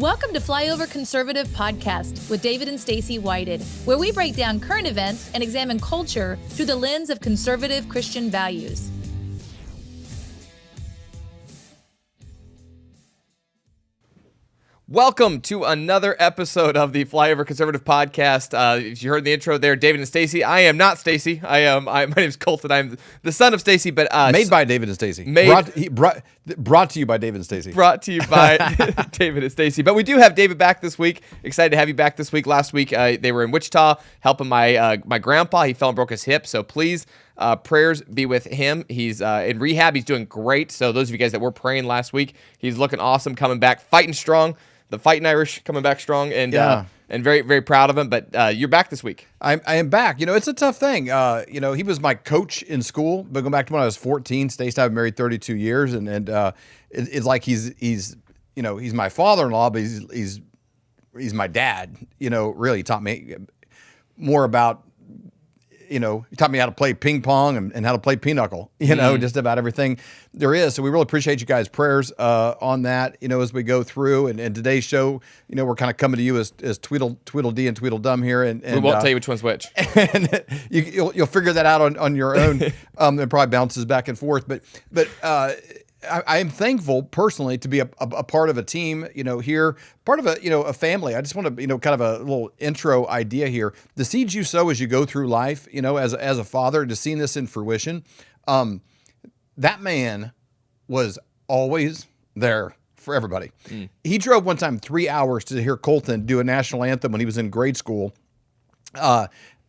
Welcome to Flyover Conservative Podcast with David and 𝗧𝗢𝗓𝗦, where we break down current events and examine culture through the lens of conservative Christian values. Welcome to another episode of the Flyover Conservative Podcast. If you heard the intro there, David and Stacy. I am not Stacy. My name is Colton. I'm the son of Stacy, but made by David and Stacy. Brought to you by David and Stacy. Brought to you by David and Stacy. But we do have David back this week. Excited to have you back this week. Last week they were in Wichita helping my grandpa. He fell and broke his hip. So please, prayers be with him. He's in rehab. He's doing great. So those of you guys that were praying last week, he's looking awesome, coming back, fighting strong. The Fighting Irish coming back strong, and very, very proud of him. But you're back this week. I am back. You know, it's a tough thing. He was my coach in school, but going back to when I was 14, Stacey and I have married 32 years, and it's like he's my father-in-law, but he's my dad. You know, really taught me more about. He taught me how to play ping pong and how to play pinochle, just about everything there is. So we really appreciate you guys' prayers on that, as we go through. And today's show, we're kind of coming to you as 𝗕𝗘𝗦𝗢𝗕 and 𝗕𝗘𝗙 here. And we won't tell you which one's which. And you'll figure that out on your own. It probably bounces back and forth. But I am thankful personally to be a part of a team, here, part of a family. I just want to, kind of a little intro idea here. The seeds you sow as you go through life, as a father, to seeing this in fruition. That man was always there for everybody. He drove one time 3 hours to hear Colton do a national anthem when he was in grade school.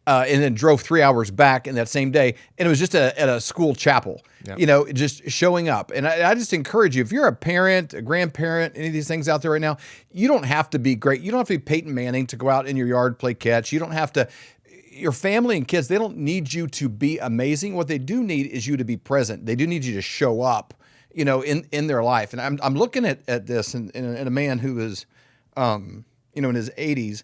And then drove 3 hours back in that same day. And it was just at a school chapel, just showing up. And I just encourage you, if you're a parent, a grandparent, any of these things out there right now, you don't have to be great. You don't have to be Peyton Manning to go out in your yard, play catch. You don't have to, your family and kids, they don't need you to be amazing. What they do need is you to be present. They do need you to show up, in their life. And I'm looking at this and a man who is, in his 80s,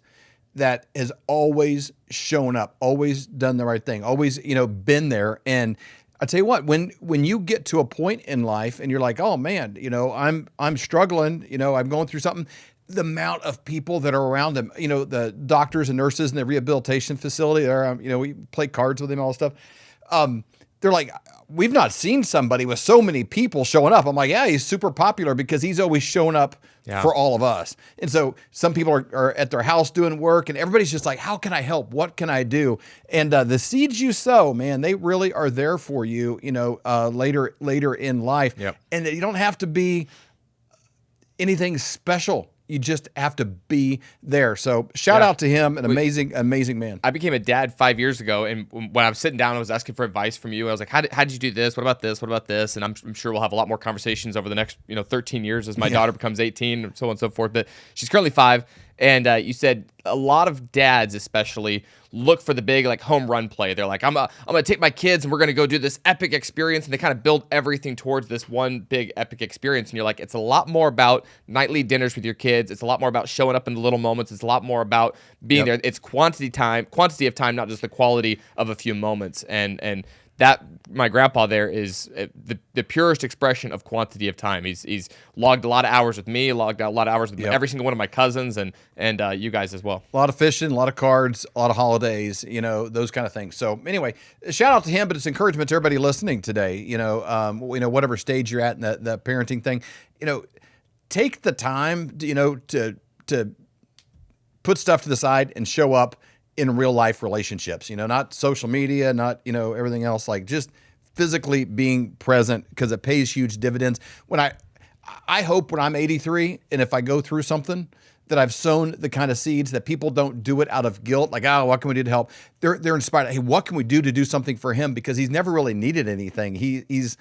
that has always shown up, always done the right thing, always, been there. And I tell you what, when you get to a point in life and you're like, oh man, I'm struggling, I'm going through something, the amount of people that are around him, the doctors and nurses in the rehabilitation facility, they're, we play cards with him, all this stuff. They're like, we've not seen somebody with so many people showing up. I'm like, yeah, he's super popular because he's always showing up for all of us. And so some people are at their house doing work and everybody's just like, how can I help? What can I do? And the seeds you sow, man, they really are there for you, later in life. Yep. And you don't have to be anything special. You just have to be there. So shout out to him, an amazing man. I became a dad 5 years ago, and when I was sitting down, I was asking for advice from you. I was like, how did you do this? What about this? What about this? And I'm sure we'll have a lot more conversations over the next 13 years as my daughter becomes 18 and so on and so forth. But she's currently 5. And you said a lot of dads especially look for the big home run play. They're like, I'm gonna take my kids and we're gonna go do this epic experience, and they kind of build everything towards this one big epic experience. And you're like, it's a lot more about nightly dinners with your kids. It's a lot more about showing up in the little moments. It's a lot more about being there. It's quantity of time, not just the quality of a few moments. And that my grandpa there is the purest expression of quantity of time. He's logged a lot of hours with me, logged out a lot of hours with every single one of my cousins and you guys as well. A lot of fishing, a lot of cards, a lot of holidays, those kind of things. So anyway, shout out to him, but it's encouragement to everybody listening today. Whatever stage you're at in the parenting thing, take the time, to put stuff to the side and show up in real life relationships, not social media, not, everything else, like just physically being present, because it pays huge dividends. When I hope when I'm 83 and if I go through something that I've sown the kind of seeds that people don't do it out of guilt, like, oh, what can we do to help? They're inspired. Hey, what can we do to do something for him? Because he's never really needed anything. He's,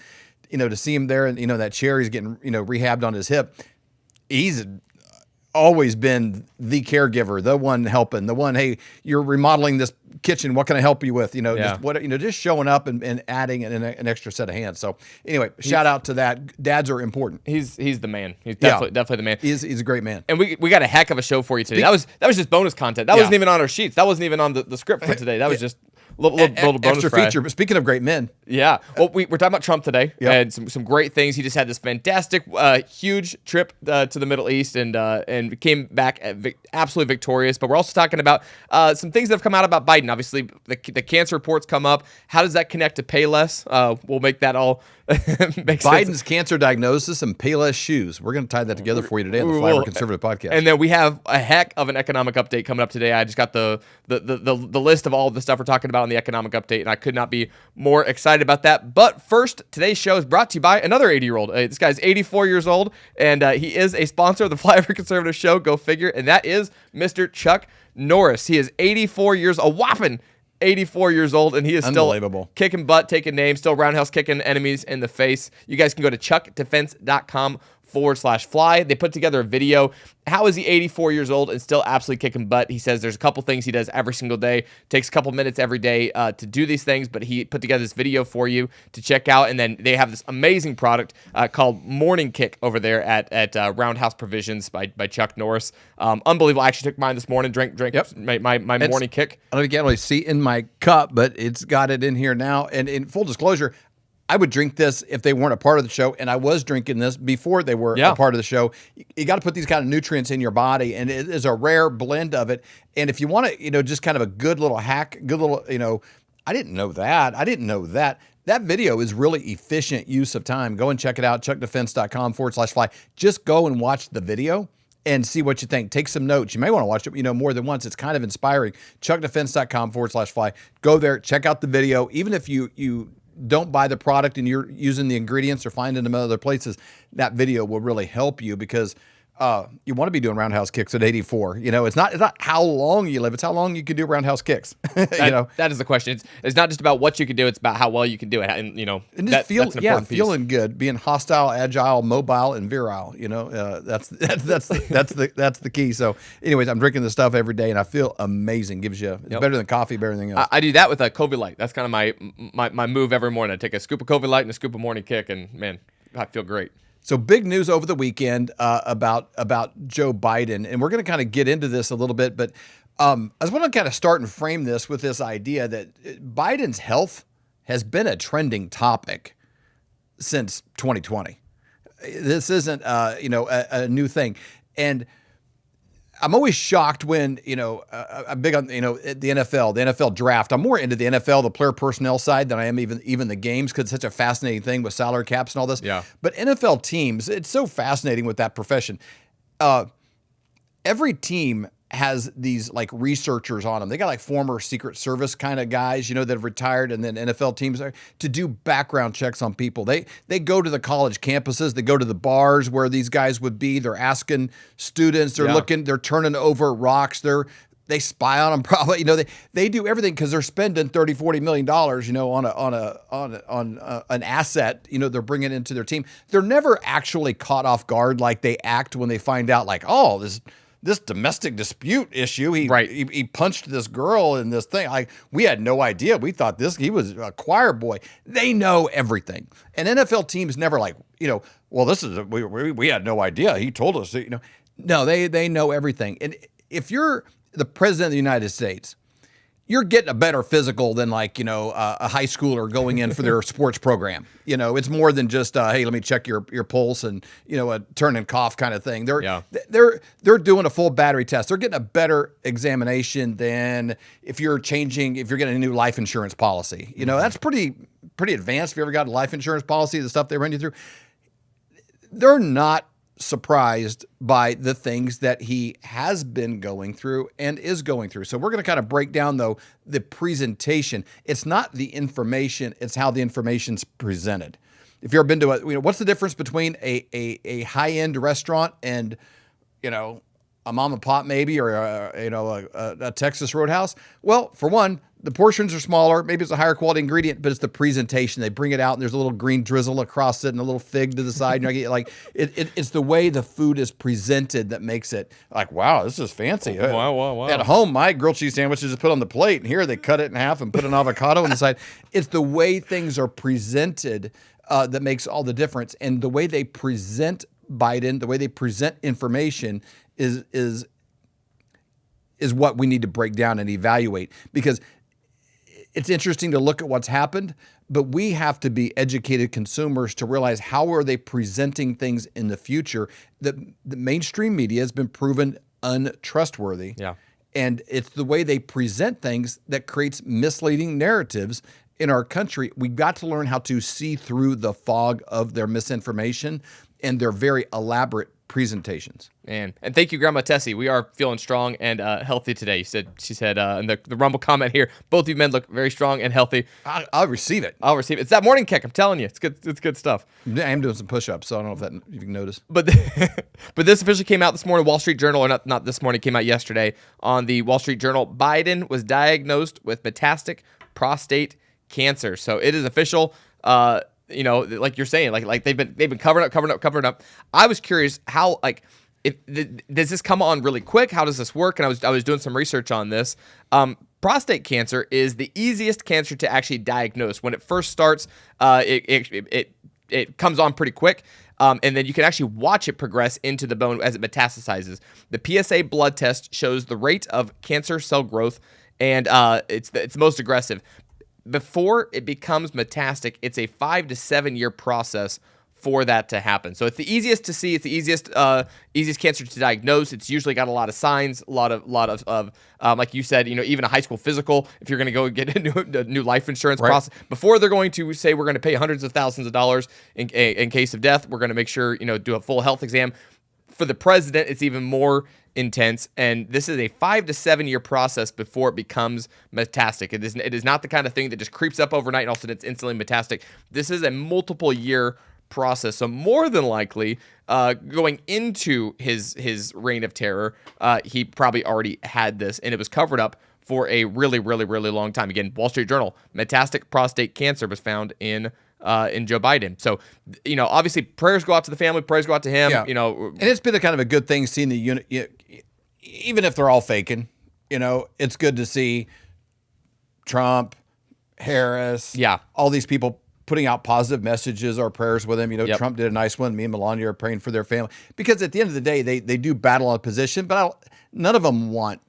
to see him there and, that chair, he's getting, rehabbed on his hip. He's always been the caregiver, the one helping, the one, hey, you're remodeling this kitchen, what can I help you with? Just showing up and adding an extra set of hands. So anyway, shout out to that. Dads are important. He's the man. He's definitely the man. He's a great man. And we got a heck of a show for you today. That was just bonus content. That wasn't even on our sheets. That wasn't even on the script for today. That was just little bonus extra fry. feature. But speaking of great men, Yeah. Well, we're talking about Trump today Yep. and some great things. He just had this fantastic, huge trip to the Middle East and came back absolutely victorious. But we're also talking about some things that have come out about Biden. Obviously, the cancer reports come up. How does that connect to pay less? We'll make that all make Biden's sense. cancer diagnosis and Payless shoes. We're going to tie that together for you today on the Flyover Conservative podcast. And then we have a heck of an economic update coming up today. I just got the list of all of the stuff we're talking about on the economic update, and I could not be more excited about that. But first, today's show is brought to you by another 80-year-old. This guy's 84 years old, and he is a sponsor of the Flyover Conservative show. Go figure. And that is Mr. Chuck Norris. He is 84 years, a whopping 84 years old, and he is still kicking butt, taking names, still roundhouse kicking enemies in the face. You guys can go to chuckdefense.com/fly. They put together a video. How is he 84 years old and still absolutely kicking butt? He says there's a couple things he does every single day. Takes a couple minutes every day to do these things, but he put together this video for you to check out. And then they have this amazing product called Morning Kick over there at Roundhouse Provisions by Chuck Norris. Unbelievable. I actually took mine this morning, drank my Morning Kick. I don't know if you can't really see in my cup, but it's got it in here now. And in full disclosure, I would drink this if they weren't a part of the show, and I was drinking this before they were a part of the show. You got to put these kind of nutrients in your body, and it is a rare blend of it. And if you want to, just kind of a good little hack, good little, I didn't know that. That video is really efficient use of time. Go and check it out, chuckdefense.com/fly. Just go and watch the video and see what you think. Take some notes. You may want to watch it, more than once. It's kind of inspiring. chuckdefense.com/fly. Go there, check out the video. Even if you don't buy the product and you're using the ingredients or finding them in other places, that video will really help you because you want to be doing roundhouse kicks at 84. It's not how long you live, it's how long you can do roundhouse kicks. That is the question. It's not just about what you can do, it's about how well you can do it. And and just that's an important piece. Feeling good, being hostile, agile, mobile, and virile. That's the key. So, anyways, I'm drinking this stuff every day, and I feel amazing. It's better than coffee, better than anything else. I do that with a Kovy Light. That's kind of my move every morning. I take a scoop of Kovy Light and a scoop of Morning Kick, and man, I feel great. So big news over the weekend about Joe Biden, and we're going to kind of get into this a little bit, but I just want to kind of start and frame this with this idea that Biden's health has been a trending topic since 2020. This isn't a new thing, and I'm always shocked when, I'm big on, the NFL draft. I'm more into the NFL, the player personnel side than I am even the games because it's such a fascinating thing with salary caps and all this. Yeah. But NFL teams, it's so fascinating with that profession. Every team has these like researchers on them. They got like former Secret Service kind of guys, that have retired, and then NFL teams are to do background checks on people. They go to the college campuses, they go to the bars where these guys would be. They're asking students, they're looking, they're turning over rocks, they spy on them probably. They do everything because they're spending $30-40 million, on an asset, they're bringing into their team. They're never actually caught off guard like they act when they find out like, oh, this domestic dispute issue. He punched this girl in this thing. We had no idea. We thought he was a choir boy. They know everything. And NFL teams never well, we had no idea. He told us, No, they know everything. And if you're the president of the United States, you're getting a better physical than a high schooler going in for their sports program. It's more than just hey, let me check your pulse and a turn and cough kind of thing. They're doing a full battery test. They're getting a better examination than if you're getting a new life insurance policy. That's pretty advanced. If you ever got a life insurance policy, the stuff they run you through, they're not surprised by the things that he has been going through and is going through. So we're going to kind of break down, though, the presentation. It's not the information, it's how the information's presented. If you've ever been to what's the difference between a high-end restaurant and, a mom and pop maybe, or a Texas Roadhouse? Well, for one, the portions are smaller. Maybe it's a higher quality ingredient, but it's the presentation. They bring it out and there's a little green drizzle across it and a little fig to the side. It's the way the food is presented that makes it like, wow, this is fancy. Wow. At home, my grilled cheese sandwich is just put on the plate, and here they cut it in half and put an avocado on the side. It's the way things are presented that makes all the difference. And the way they present Biden, the way they present information is what we need to break down and evaluate, because it's interesting to look at what's happened, but we have to be educated consumers to realize how are they presenting things in the future. The mainstream media has been proven untrustworthy. Yeah. And it's the way they present things that creates misleading narratives in our country. We've got to learn how to see through the fog of their misinformation and their very elaborate presentations. Man, and thank you, 𝗕𝗓𝗢𝗧. We are feeling strong and healthy today. She said in the Rumble comment here, both of you men look very strong and healthy. I'll receive it. I'll receive it. It's that morning kick. I'm telling you, it's good. It's good stuff. I am doing some push-ups, so I don't know if you can notice. But this officially came out this morning. Wall Street Journal, or not this morning, came out yesterday on the Wall Street Journal. Biden was diagnosed with metastatic prostate cancer. So it is official. Like you're saying, like they've been covering up. I was curious how, like, does this come on really quick? How does this work? And I was doing some research on this. Prostate cancer is the easiest cancer to actually diagnose. When it first starts, it comes on pretty quick. And then you can actually watch it progress into the bone as it metastasizes. The PSA blood test shows the rate of cancer cell growth, and it's most aggressive. Before it becomes metastatic, it's a 5 to 7 year process for that to happen. So it's the easiest to see. It's the easiest cancer to diagnose. It's usually got a lot of signs, a lot of like you said, even a high school physical. If you're going to go get a new life insurance process, before they're going to say we're going to pay hundreds of thousands of dollars in case of death, we're going to make sure do a full health exam. For the president, it's even more intense, and this is a 5 to 7 year process before it becomes metastatic. It is not the kind of thing that just creeps up overnight and all of a sudden it's instantly metastatic. This is a multiple year process. So more than likely, going into his reign of terror, he probably already had this, and it was covered up for a really, really, really long time. Again, Wall Street Journal, metastatic prostate cancer was found in Joe Biden. So, obviously prayers go out to the family, prayers go out to him, And it's been a kind of a good thing seeing the unit, even if they're all faking, it's good to see Trump, Harris, all these people putting out positive messages or prayers with him. Trump did a nice one. Me and Melania are praying for their family, because at the end of the day, they do battle on a position, but none of them want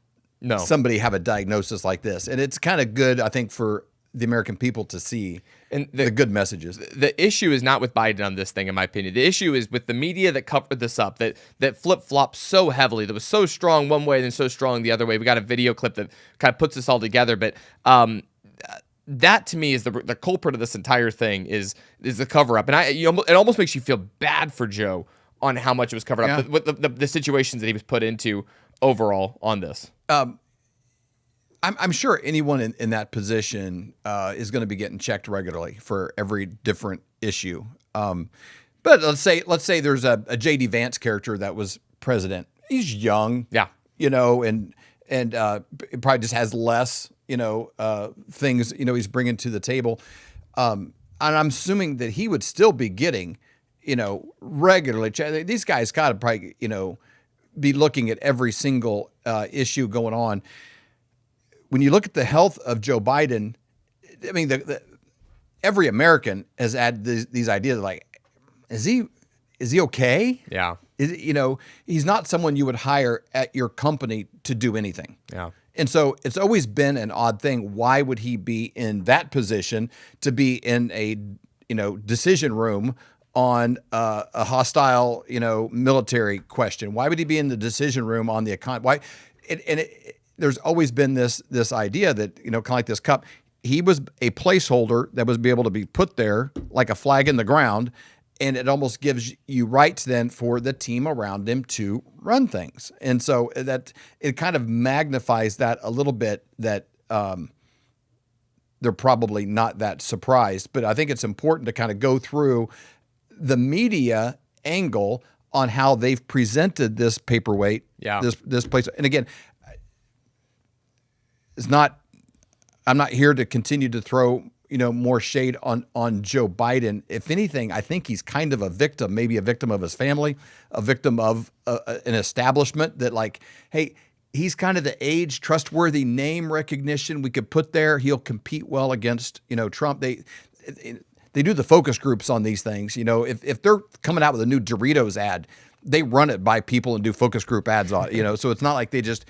somebody have a diagnosis like this. And it's kind of good, I think, for the American people to see and the good messages. The issue is not with Biden on this thing, in my opinion. The issue is with the media that covered this up, that flip-flopped so heavily, that was so strong one way and then so strong the other way. We got a video clip that kind of puts this all together, but that to me is the culprit of this entire thing is the cover-up. And it almost makes you feel bad for Joe on how much it was covered up, with the situations that he was put into overall on this. I'm sure anyone in that position is going to be getting checked regularly for every different issue. But let's say there's a J.D. Vance character that was president. He's young, and probably just has less, things, he's bringing to the table. And I'm assuming that he would still be getting, regularly. These guys got to probably, be looking at every single issue going on. When you look at the health of Joe Biden, I mean, every American has had these ideas like, is he okay? Yeah. He's not someone you would hire at your company to do anything. Yeah. And so it's always been an odd thing. Why would he be in that position to be in a, decision room on a hostile, military question? Why would he be in the decision room on the economy? Why? There's always been this idea that, kind of like this cup, he was a placeholder that was be able to be put there like a flag in the ground, and it almost gives you rights then for the team around him to run things. And so that it kind of magnifies that a little bit, that they're probably not that surprised. But I think it's important to kind of go through the media angle on how they've presented this paperweight, this place. And again, I'm not here to continue to throw, more shade on Joe Biden. If anything, I think he's kind of a victim, maybe a victim of his family, a victim of an establishment that, like, hey, he's kind of the age, trustworthy name recognition we could put there. He'll compete well against, Trump. They do the focus groups on these things. If they're coming out with a new Doritos ad, they run it by people and do focus group ads on it, so it's not like they just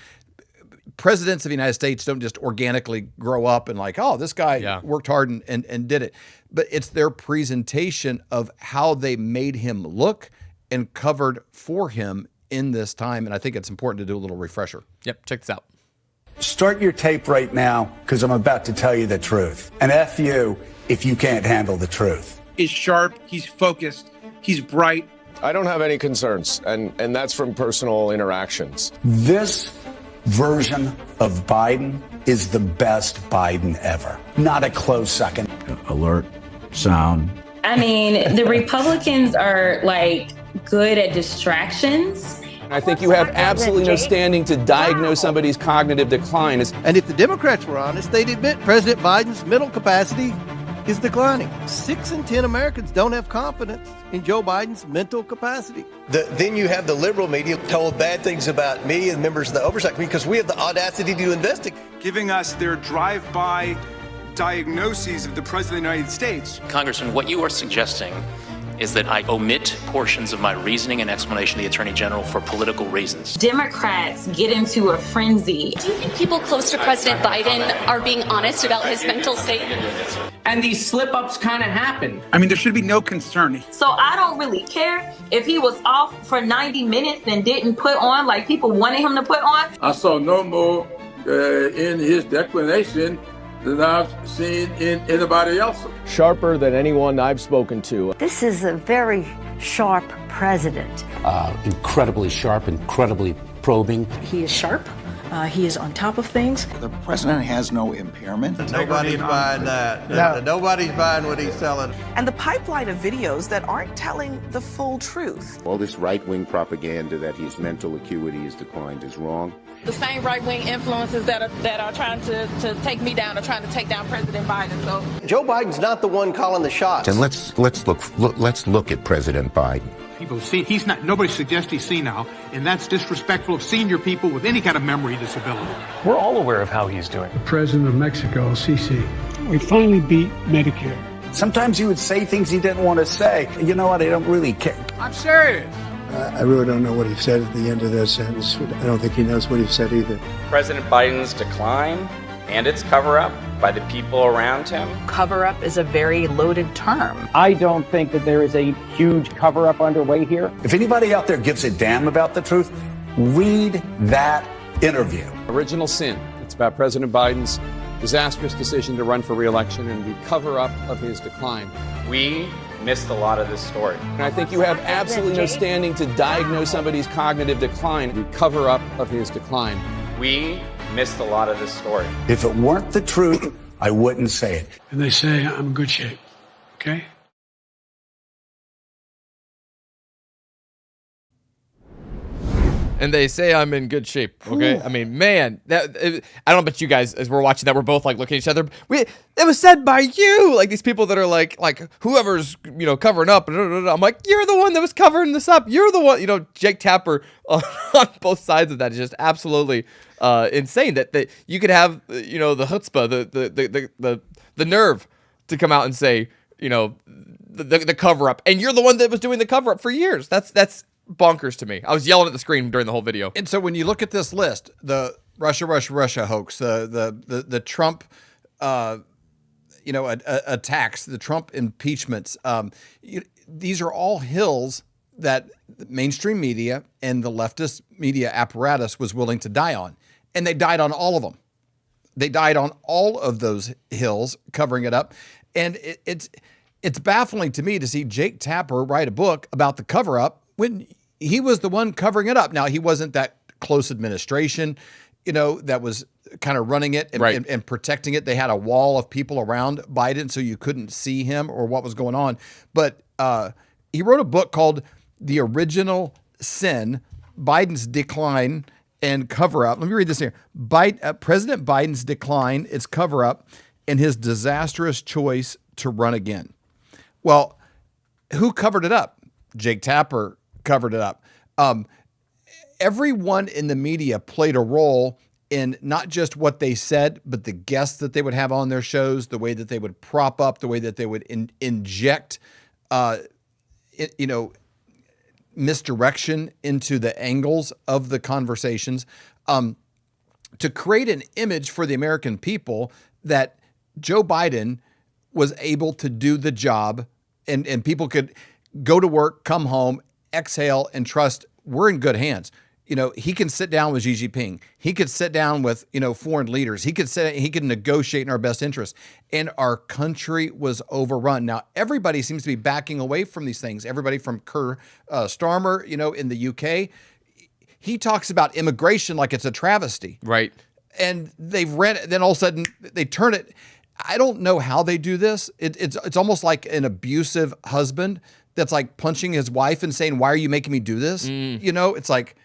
presidents of the United States don't just organically grow up and like, oh, this guy worked hard and did it. But it's their presentation of how they made him look and covered for him in this time. And I think it's important to do a little refresher. Yep, check this out. Start your tape right now, because I'm about to tell you the truth. And F you if you can't handle the truth. He's sharp, he's focused, he's bright. I don't have any concerns, and that's from personal interactions. This version of Biden is the best Biden ever. Not a close second. Alert, sound. I mean, the Republicans are like good at distractions. I think you have absolutely no standing to diagnose somebody's cognitive decline. And if the Democrats were honest, they'd admit President Biden's mental capacity is declining. 6 in 10 Americans don't have confidence in Joe Biden's mental capacity. Then you have the liberal media told bad things about me and members of the oversight committee because we have the audacity to investigate. Giving us their drive-by diagnoses of the President of the United States. Congressman, what you are suggesting is that I omit portions of my reasoning and explanation to the Attorney General for political reasons. Democrats get into a frenzy. Do you think people close to President Biden are being honest about his mental state? And these slip-ups kind of happen. I mean, there should be no concern. So I don't really care if he was off for 90 minutes and didn't put on like people wanted him to put on. I saw no more in his declination than I've seen in anybody else. Sharper than anyone I've spoken to. This is a very sharp president. Incredibly sharp, incredibly probing. He is sharp. He is on top of things. The president has no impairment. Nobody's buying that. No. Nobody's buying what he's selling. And the pipeline of videos that aren't telling the full truth. All this right-wing propaganda that his mental acuity has declined is wrong. The same right-wing influences that are trying to take me down are trying to take down President Biden. So Joe Biden's not the one calling the shots. And let's look at President Biden. People see he's not. Nobody suggests he's senile, and that's disrespectful of senior people with any kind of memory disability. We're all aware of how he's doing. The president of Mexico, 𝗧𝗢. We finally beat Medicare. Sometimes he would say things he didn't want to say. You know what? I don't really care. I'm serious. I really don't know what he said at the end of that sentence. I don't think he knows what he said either. President Biden's decline and its cover-up by the people around him. Cover-up is a very loaded term. I don't think that there is a huge cover-up underway here. If anybody out there gives a damn about the truth, read that interview. Original Sin. It's about President Biden's disastrous decision to run for re-election and the cover-up of his decline. We missed a lot of this story. And I think you have absolutely no standing to diagnose somebody's cognitive decline, the cover-up of his decline. We missed a lot of this story. If it weren't the truth, I wouldn't say it. And they say I'm in good shape, okay? And they say I'm in good shape. Okay, I mean, man, I don't know about you guys as we're watching that. We're both like looking at each other. It was said by you, like these people that are like whoever's covering up. I'm like, you're the one that was covering this up. You're the one. Jake Tapper on both sides of that is just absolutely insane. That you could have the 𝗬𝗢𝗢𝗔𝗬𝗢, the nerve to come out and say the cover up, and you're the one that was doing the cover up for years. That's bonkers to me. I was yelling at the screen during the whole video. And so when you look at this list, the Russia hoax, the Trump, attacks, the Trump impeachments, these are all hills that the mainstream media and the leftist media apparatus was willing to die on. And they died on all of them. They died on all of those hills, covering it up. And it's baffling to me to see Jake Tapper write a book about the cover-up when he was the one covering it up. Now, he wasn't that close administration, that was kind of running it and protecting it. They had a wall of people around Biden, so you couldn't see him or what was going on. But he wrote a book called The Original Sin, Biden's Decline and Cover-Up. Let me read this here. President Biden's Decline, its Cover-Up, and his disastrous choice to run again. Well, who covered it up? Jake Tapper covered it up. Everyone in the media played a role in not just what they said, but the guests that they would have on their shows, the way that they would prop up, the way that they would inject, misdirection into the angles of the conversations. to create an image for the American people that Joe Biden was able to do the job and people could go to work, come home, exhale, and trust we're in good hands. He can sit down with Xi Jinping. He could sit down with, foreign leaders. He could negotiate in our best interest. And our country was overrun. Now, everybody seems to be backing away from these things. Everybody from Keir Starmer, in the UK, he talks about immigration like it's a travesty. Right. And they've read it. Then all of a sudden they turn it. I don't know how they do this. It's almost like an abusive husband that's like punching his wife and saying, "Why are you making me do this?" It's like,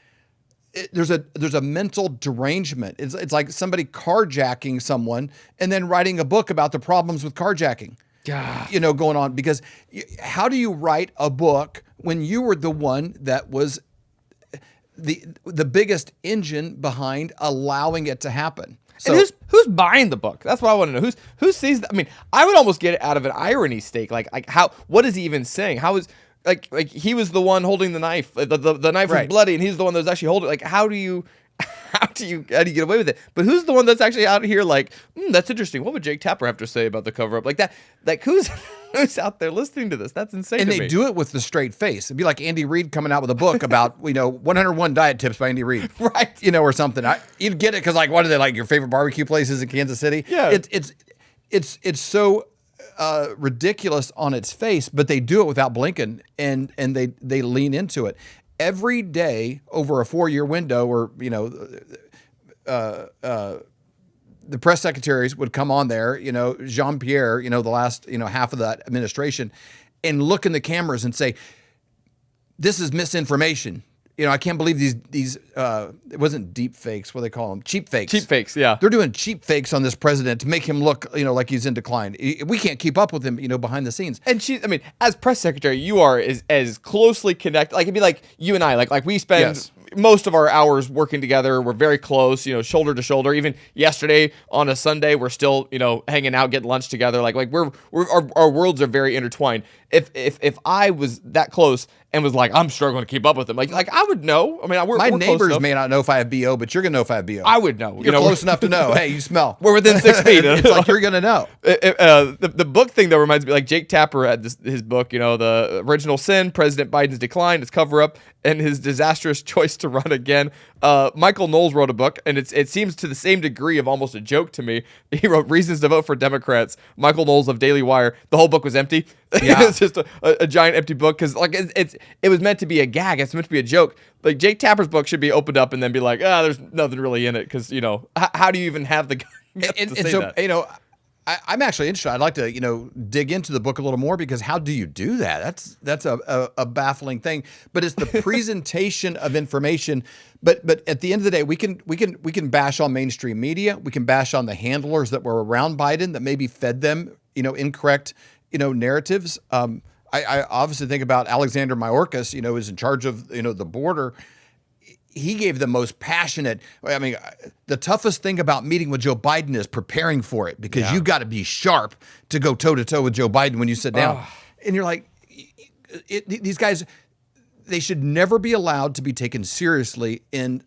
there's a mental derangement. It's like somebody carjacking someone and then writing a book about the problems with carjacking. Going on, because how do you write a book when you were the one that was the biggest engine behind allowing it to happen? So, and who's buying the book? That's what I want to know. Who sees that? I mean, I would almost get it out of an irony stake. Like how? What is he even saying? How is like he was the one holding the knife. The knife was bloody, and he's the one that was actually holding it. Like, how do you get away with it? But who's the one that's actually out here like, that's interesting. What would Jake Tapper have to say about the cover up? Like that? Like who's out there listening to this? That's insane. And to they me. do it with the straight face. It'd be like Andy Reid coming out with a book about 101 diet tips by Andy Reid, right? Or something. You'd get it because like, what are they like? Your favorite barbecue places in Kansas City? Yeah, it's so ridiculous on its face, but they do it without blinking, and they lean into it every day over a 4-year window. Or the press secretaries would come on there, Jean-Pierre, the last half of that administration, and look in the cameras and say, "This is misinformation." I can't believe these it wasn't deep fakes. What do they call them? Cheap fakes. Cheap fakes, yeah. They're doing cheap fakes on this president to make him look, like he's in decline. We can't keep up with him, behind the scenes. And as press secretary, you are as closely connected. Like it'd be like you and I, like we spend most of our hours working together. We're very close, shoulder to shoulder. Even yesterday on a Sunday, we're still, hanging out, getting lunch together. Like our worlds are very intertwined. If I was that close and was like, I'm struggling to keep up with them, like I would know. I mean, my neighbors may not know if I have BO, but you're gonna know if I have BO. I would know. You're close enough to know. Hey, you smell. We're within 6 feet. It's like you're gonna know. The book thing though reminds me, like Jake Tapper had his book, the original sin, President Biden's decline, his cover up, and his disastrous choice to run again. Michael Knowles wrote a book, and it seems to the same degree of almost a joke to me. He wrote Reasons to Vote for Democrats. Michael Knowles of Daily Wire. The whole book was empty. Yeah. It's just a giant empty book because like it was meant to be a gag. It's meant to be a joke. Like Jake Tapper's book should be opened up and then be like, there's nothing really in it because how do you even have the guts to say that? I'm actually interested. I'd like to, dig into the book a little more because how do you do that? That's a baffling thing. But it's the presentation of information. But at the end of the day, we can bash on mainstream media. We can bash on the handlers that were around Biden that maybe fed them, incorrect, narratives. I obviously think about Alexander Mayorkas, who's in charge of the border. He gave the most passionate. I mean, the toughest thing about meeting with Joe Biden is preparing for it because you got to be sharp to go toe to toe with Joe Biden when you sit down. And you're like, these guys, they should never be allowed to be taken seriously in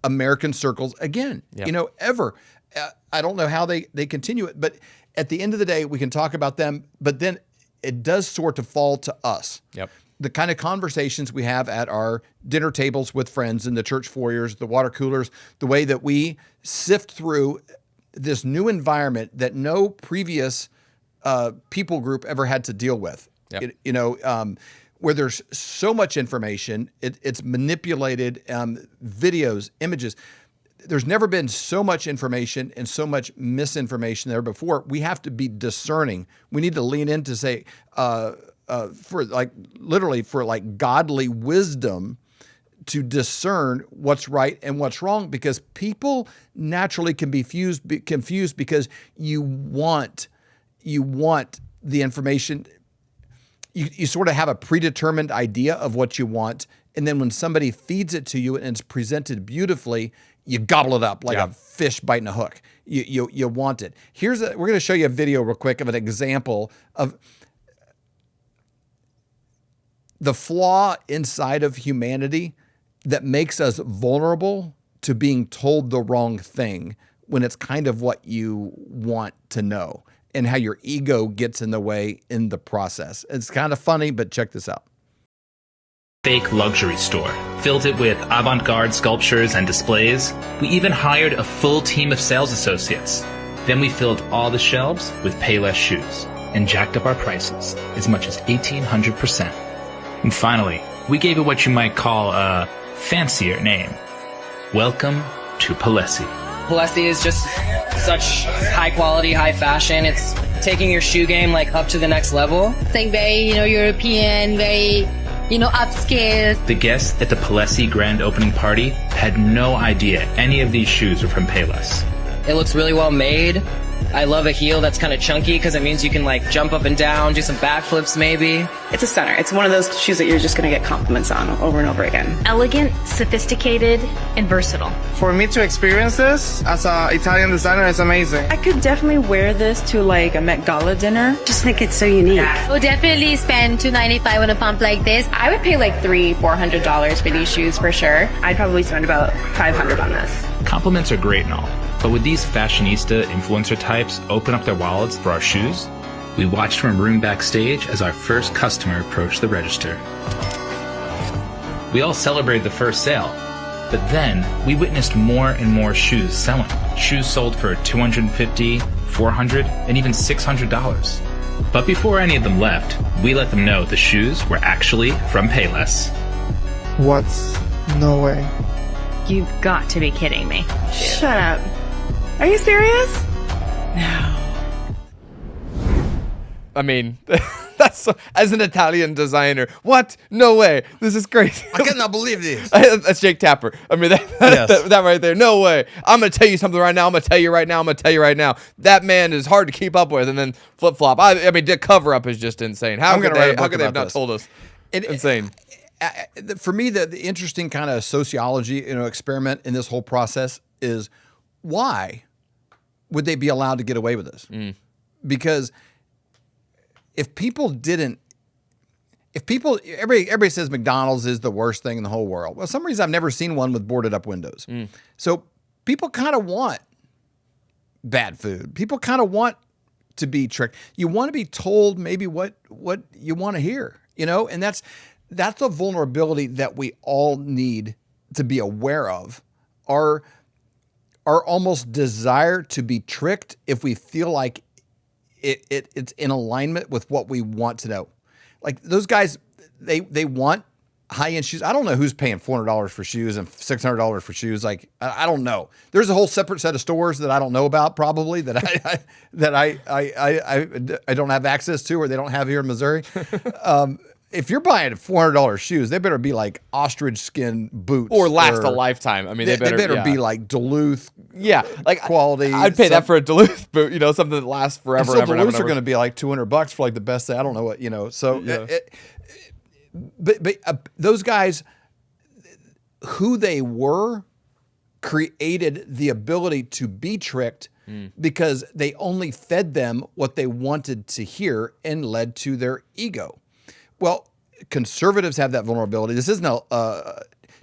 American circles again. Ever. I don't know how they continue it, but at the end of the day, we can talk about them, but then it does sort of fall to us. Yep. The kind of conversations we have at our dinner tables with friends in the church foyers, the water coolers, the way that we sift through this new environment that no previous people group ever had to deal with. Yep. Where there's so much information, it's manipulated, videos, images. There's never been so much information and so much misinformation there before. We have to be discerning. We need to lean in to say, for godly wisdom to discern what's right and what's wrong, because people naturally can be confused because you want the information. You sort of have a predetermined idea of what you want, and then when somebody feeds it to you and it's presented beautifully, you gobble it up like a fish biting a hook. You want it. We're going to show you a video real quick of an example of the flaw inside of humanity that makes us vulnerable to being told the wrong thing when it's kind of what you want to know, and how your ego gets in the way in the process. It's kind of funny, but check this out. Fake luxury store. Filled it with avant-garde sculptures and displays. We even hired a full team of sales associates. Then we filled all the shelves with Payless shoes and jacked up our prices as much as 1,800%. And finally, we gave it what you might call a fancier name. Welcome to 𝗕𝗏𝗧. 𝗕𝗏𝗧 is just such high quality, high fashion. It's taking your shoe game like up to the next level. It's like very, European, very, upscale. The guests at the 𝗕𝗏𝗧 grand opening party had no idea any of these shoes were from Payless. It looks really well made. I love a heel that's kind of chunky because it means you can like jump up and down, do some backflips maybe. It's a stunner. It's one of those shoes that you're just going to get compliments on over and over again. Elegant, sophisticated, and versatile. For me to experience this as an Italian designer is amazing. I could definitely wear this to like a Met Gala dinner. Just think it's so unique. Yeah. We'll definitely spend $295 on a pump like this. I would pay like $300-400 for these shoes for sure. I'd probably spend about $500 on this. Compliments are great and all, but would these fashionista influencer types open up their wallets for our shoes? We watched from a room backstage as our first customer approached the register. We all celebrated the first sale, but then we witnessed more and more shoes selling. Shoes sold for $250, $400, and even $600. But before any of them left, we let them know the shoes were actually from Payless. What? No way. You've got to be kidding me. Shut up. Are you serious? No. I mean, that's so, as an Italian designer, what? No way. This is crazy. I cannot believe this. That's Jake Tapper. I mean, that right there. No way. I'm going to tell you something right now. I'm going to tell you right now. I'm going to tell you right now. That man is hard to keep up with. And then flip-flop. I mean, the cover-up is just insane. How could they have not told us? Insane. For me, the interesting kind of sociology, experiment in this whole process is why would they be allowed to get away with this? Because everybody says McDonald's is the worst thing in the whole world. Well, for some reason I've never seen one with boarded up windows. So people kind of want bad food. People kind of want to be tricked. You want to be told maybe what you want to hear, and that's a vulnerability that we all need to be aware of. Our almost desire to be tricked if we feel like it's in alignment with what we want to know. Like those guys, they want high-end shoes. I don't know who's paying $400 for shoes and $600 for shoes. Like I don't know. There's a whole separate set of stores that I don't know about probably that I don't have access to, or they don't have here in Missouri. If you're buying $400 shoes, they better be like ostrich skin boots or last a lifetime. I mean, they better be like Duluth, like quality. I'd pay that for a Duluth boot, something that lasts forever. And so Duluths are going to be like $200 for like the best. I don't know what So, but those guys, who they were, created the ability to be tricked because they only fed them what they wanted to hear and led to their ego. Well, conservatives have that vulnerability. This isn't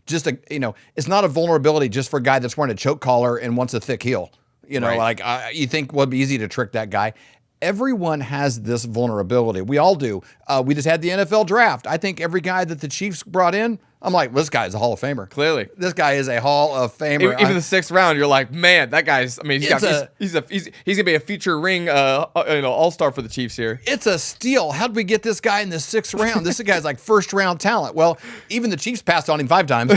it's not a vulnerability just for a guy that's wearing a choke collar and wants a thick heel. Right. You think would be easy to trick that guy. Everyone has this vulnerability. We all do. We just had the NFL draft. I think every guy that the Chiefs brought in, I'm like, well, this guy is a Hall of Famer. Clearly, this guy is a Hall of Famer. Even the 6th round, you're like, man, that guy's. I mean, he's gonna be a feature ring, all-star for the Chiefs here. It's a steal. How did we get this guy in the 6th round? This guy's like first-round talent. Well, even the Chiefs passed on him 5 times.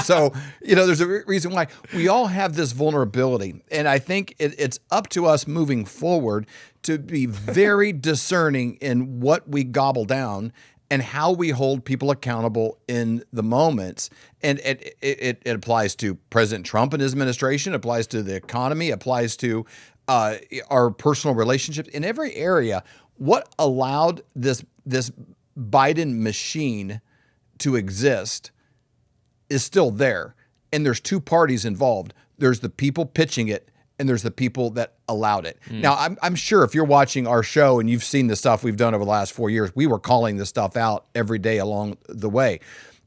So there's a reason why we all have this vulnerability, and I think it's up to us moving forward to be very discerning in what we gobble down and how we hold people accountable in the moments. And it applies to President Trump and his administration, it applies to the economy, it applies to our personal relationships. In every area, what allowed this Biden machine to exist is still there. And there's 2 parties involved. There's the people pitching it, and there's the people that allowed it. Now, I'm sure if you're watching our show and you've seen the stuff we've done over the last 4 years, we were calling this stuff out every day along the way.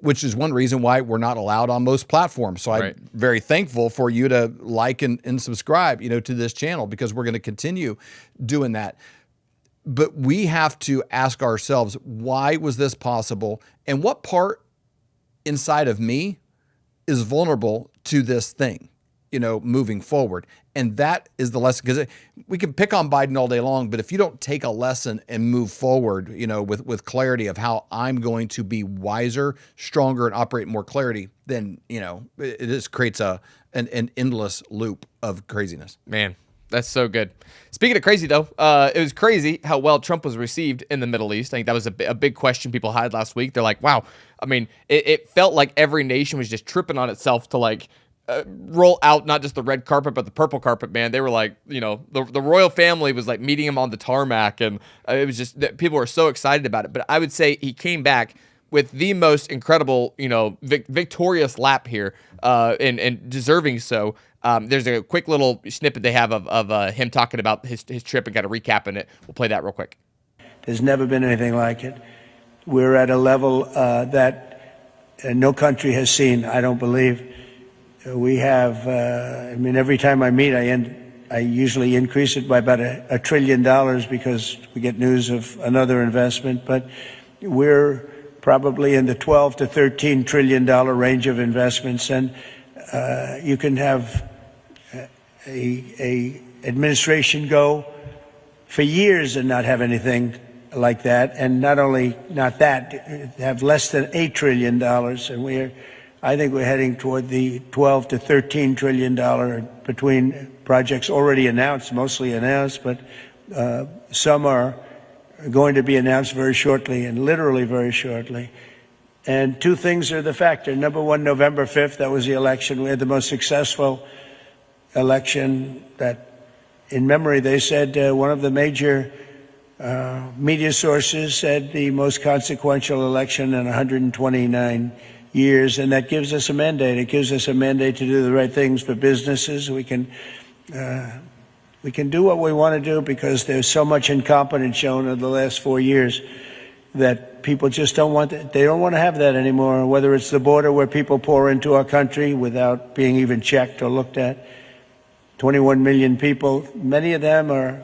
which is one reason why we're not allowed on most platforms. So I'm very thankful for you to like and subscribe, to this channel, because we're going to continue doing that. But we have to ask ourselves, why was this possible? And what part inside of me is vulnerable to this thing, moving forward? And that is the lesson, because we can pick on Biden all day long, but if you don't take a lesson and move forward, with clarity of how I'm going to be wiser, stronger, and operate more clarity, then, it just creates an endless loop of craziness. Man, that's so good. Speaking of crazy, though, it was crazy how well Trump was received in the Middle East. I think that was a big question people had last week. They're like, wow. I mean, it felt like every nation was just tripping on itself to roll out not just the red carpet, but the purple carpet, man. They were like, the royal family was like meeting him on the tarmac, and it was just that people were so excited about it. But I would say he came back with the most incredible, victorious lap here, and deserving so. There's a quick little snippet they have of him talking about his trip and kind of recapping it. We'll play that real quick. There's never been anything like it. We're at a level that no country has seen, I don't believe. We have, every time I meet, I usually increase it by about $1 trillion because we get news of another investment. But we're probably in the $12 to $13 trillion range of investments, and you can have a administration go for years and not have anything like that, and not only not that, have less than $8 trillion, and I think we're heading toward the $12 to $13 trillion between projects already announced, mostly announced, but some are going to be announced very shortly, and literally very shortly. And two things are the factor. Number one, November 5th, that was the election. We had the most successful election that, in memory, they said one of the major media sources said the most consequential election in 129 years, and that gives us a mandate. It gives us a mandate to do the right things for businesses. We can do what we want to do because there's so much incompetence shown in the last 4 years that people just don't want to, they don't want to have that anymore, whether it's the border where people pour into our country without being even checked or looked at. 21 million people, many of them are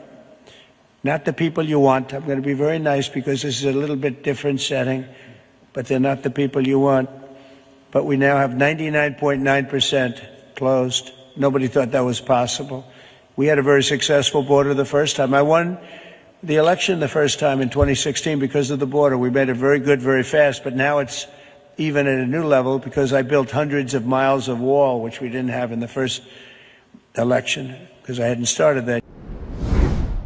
not the people you want. I'm going to be very nice because this is a little bit different setting, but they're not the people you want. But we now have 99.9% closed. Nobody thought that was possible. We had a very successful border the first time. I won the election the first time in 2016 because of the border. We made it very good, very fast, but now it's even at a new level because I built hundreds of miles of wall, which we didn't have in the first election because I hadn't started that.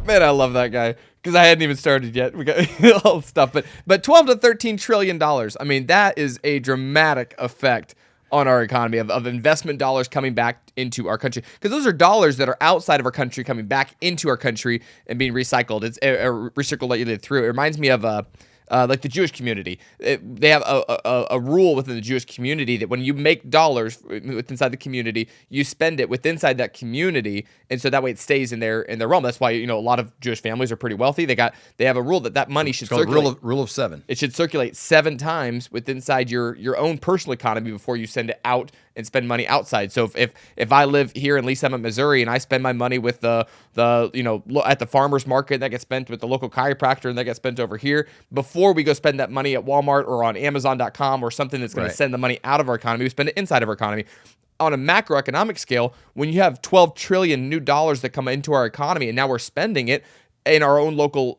Man, I love that guy because I hadn't even started yet. We got all the stuff, but $12 to $13 trillion. I mean, that is a dramatic effect on our economy of investment dollars coming back into our country, because those are dollars that are outside of our country coming back into our country and being recycled. It's recirculated through. It reminds me of like the Jewish community. They have a rule within the Jewish community that when you make dollars inside the community, you spend it within inside that community, and so that way it stays in their realm. That's why a lot of Jewish families are pretty wealthy. They have a rule that money should circulate. Rule of 7. It should circulate 7 times within inside your own personal economy before you send it out and spend money outside. So if I live here in Lee-Summit, Missouri, and I spend my money with the at the farmers market, that gets spent with the local chiropractor, and that gets spent over here, before we go spend that money at Walmart or on Amazon.com or something that's going to send the money out of our economy, we spend it inside of our economy. On a macroeconomic scale, when you have 12 trillion new dollars that come into our economy, and now we're spending it in our own local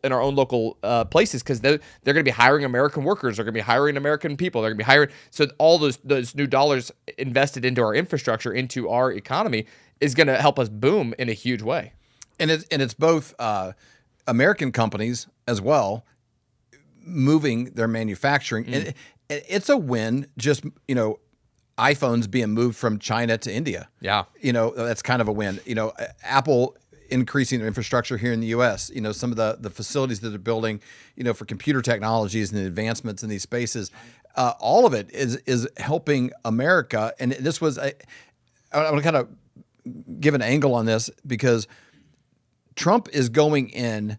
places, because they're going to be hiring American workers, they're going to be hiring American people, they're going to be hiring. So all those new dollars invested into our infrastructure, into our economy, is going to help us boom in a huge way. And it's both American companies as well moving their manufacturing. And it's a win. Just iPhones being moved from China to India. Yeah, that's kind of a win. Apple increasing their infrastructure here in the U.S. Some of the facilities that they're building, for computer technologies and the advancements in these spaces, all of it is helping America. And this was I want to kind of give an angle on this, because Trump is going in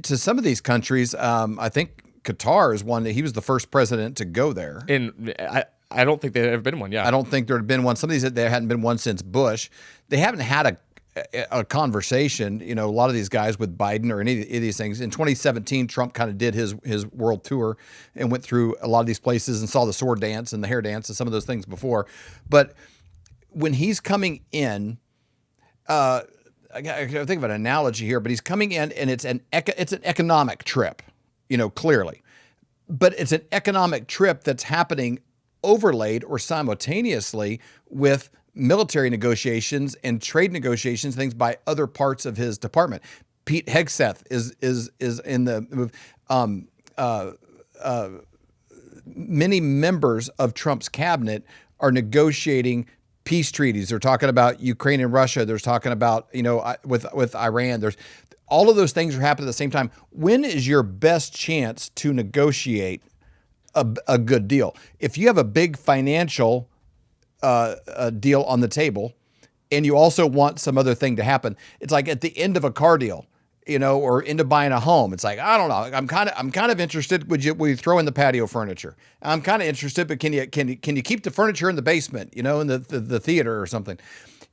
to some of these countries. I think Qatar is one that he was the first president to go there. And I don't think there had ever been one. Yeah, I don't think there had been one. Some of these there hadn't been one since Bush. They haven't had a conversation. A lot of these guys with Biden or any of these things. In 2017, Trump kind of did his world tour and went through a lot of these places and saw the sword dance and the hair dance and some of those things before. But when he's coming in, I think of an analogy here, but he's coming in and it's an economic trip, clearly. But it's an economic trip that's happening overlaid or simultaneously with military negotiations and trade negotiations, things by other parts of his department. Pete Hegseth is in the move. Many members of Trump's cabinet are negotiating peace treaties. They're talking about Ukraine and Russia. They're talking about, with Iran. There's all of those things are happening at the same time. When is your best chance to negotiate a good deal? If you have a big financial deal on the table and you also want some other thing to happen, it's like at the end of a car deal, or into buying a home. It's like, I don't know. I'm kind of interested. Will you throw in the patio furniture? I'm kind of interested, but can you keep the furniture in the basement, in the theater or something?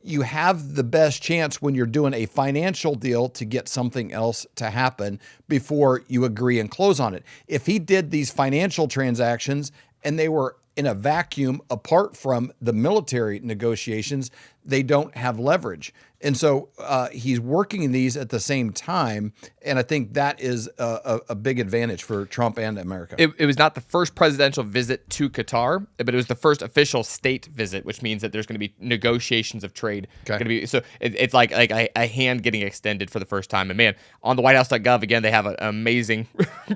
You have the best chance when you're doing a financial deal to get something else to happen before you agree and close on it. If he did these financial transactions and they were in a vacuum apart from the military negotiations, they don't have leverage. And so he's working in these at the same time, and I think that is a big advantage for Trump and America. It was not the first presidential visit to Qatar, but it was the first official state visit, which means that there's going to be negotiations of trade. Okay. So it's like a hand getting extended for the first time. And man, on the WhiteHouse.gov, again, they have an amazing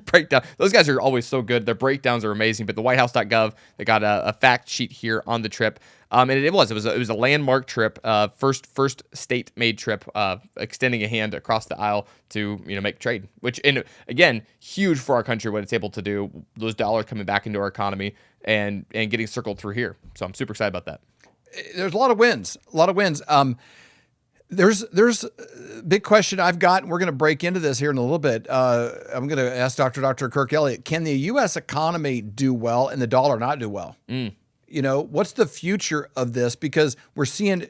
breakdown. Those guys are always so good. Their breakdowns are amazing, but the WhiteHouse.gov, they got a fact sheet here on the trip. And it was a landmark trip, first state-made trip, extending a hand across the aisle to make trade. Which, and again, huge for our country what it's able to do. Those dollars coming back into our economy and getting circled through here. So I'm super excited about that. There's a lot of wins. There's a big question I've got, and we're going to break into this here in a little bit. I'm going to ask Dr. Kirk Elliott, can the U.S. economy do well and the dollar not do well? What's the future of this? Because we're seeing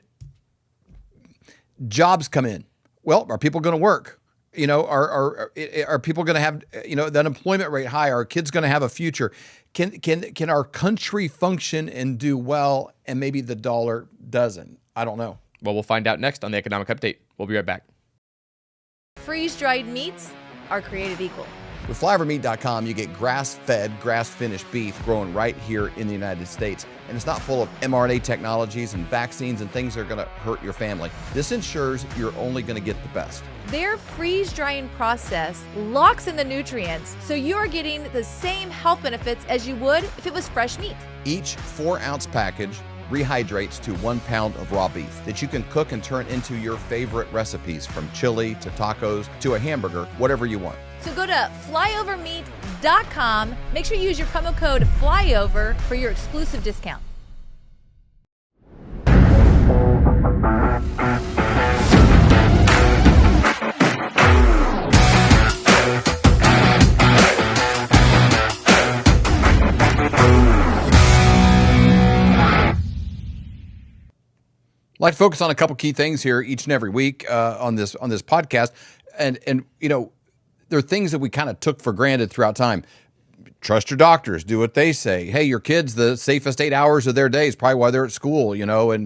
jobs come in. Well, are people going to work? Are people going to have, the unemployment rate high? Are kids going to have a future? Can our country function and do well, and maybe the dollar doesn't? I don't know. Well, we'll find out next on the Economic Update. We'll be right back. Freeze-dried meats are created equal. With flyovermeat.com, you get grass-fed, grass-finished beef grown right here in the United States. And it's not full of mRNA technologies and vaccines and things that are going to hurt your family. This ensures you're only going to get the best. Their freeze-drying process locks in the nutrients, so you're getting the same health benefits as you would if it was fresh meat. Each 4-ounce package rehydrates to 1 pound of raw beef that you can cook and turn into your favorite recipes, from chili to tacos to a hamburger, whatever you want. So go to flyovermeat.com. Make sure you use your promo code FLYOVER for your exclusive discount. I'd like to focus on a couple key things here each and every week on this podcast, and there are things that we kind of took for granted throughout time. Trust your doctors, do what they say. Hey, your kids, the safest 8 hours of their day is probably while they're at school, and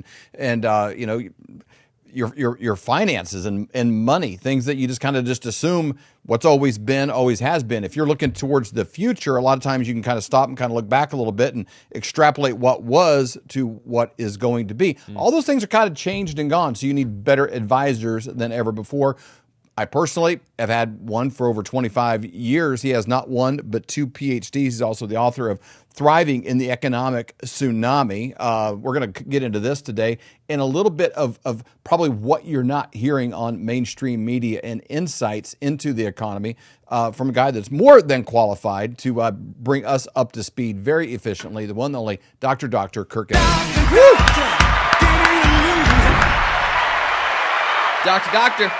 your finances and money, things that you just kind of just assume what's always been, always has been. If you're looking towards the future, a lot of times you can kind of stop and kind of look back a little bit and extrapolate what was to what is going to be. All those things are kind of changed and gone, so you need better advisors than ever before. I personally have had one for over 25 years. He has not one, but 2 PhDs. He's also the author of Thriving in the Economic Tsunami. We're going to get into this today and a little bit of probably what you're not hearing on mainstream media and insights into the economy from a guy that's more than qualified to bring us up to speed very efficiently, the one and only Dr. Kirk Elliott. Doctor.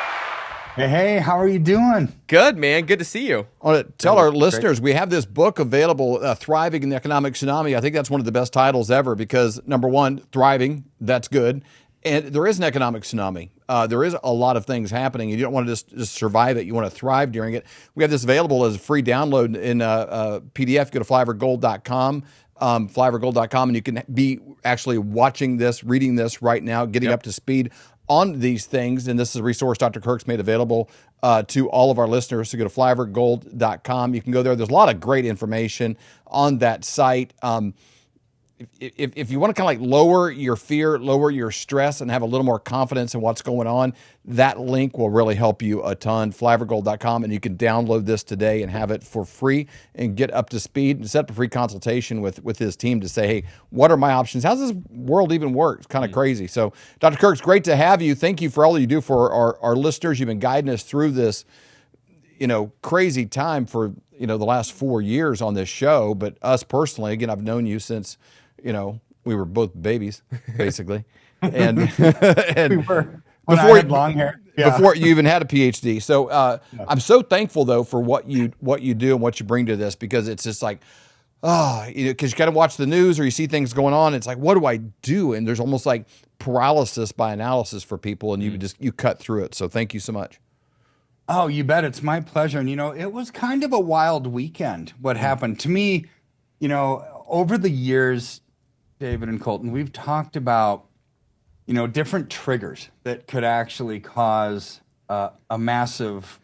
Hey, how are you doing? Good, man. Good to see you. I want to tell our listeners we have this book available, Thriving in the Economic Tsunami. I think that's one of the best titles ever because, number one, thriving, that's good. And there is an economic tsunami. There is a lot of things happening. You don't want to just survive it. You want to thrive during it. We have this available as a free download in PDF. Go to flyovergold.com. Flyovergold.com, and you can be actually watching this, reading this right now, getting up to speed on these things. And this is a resource Dr. Kirk's made available to all of our listeners. So go to flyovergold.com. You can go there. There's a lot of great information on that site. If you want to kind of like lower your fear, lower your stress, and have a little more confidence in what's going on, that link will really help you a ton. Flyovergold.com, and you can download this today and have it for free and get up to speed and set up a free consultation with his team to say, hey, what are my options? How does this world even work? It's kind of crazy. So, Dr. Kirk, it's great to have you. Thank you for all you do for our listeners. You've been guiding us through this, crazy time for, the last 4 years on this show. But us personally, again, I've known you since, we were both babies, basically. And we were. When I had long hair. Yeah. Before you even had a PhD. So I'm so thankful, though, for what you do and what you bring to this, because it's just like, because you got to watch the news or you see things going on. It's like, what do I do? And there's almost like paralysis by analysis for people, and you cut through it. So thank you so much. Oh, you bet. It's my pleasure. And, it was kind of a wild weekend what happened. To me, over the years, David and Colton, we've talked about, different triggers that could actually cause a massive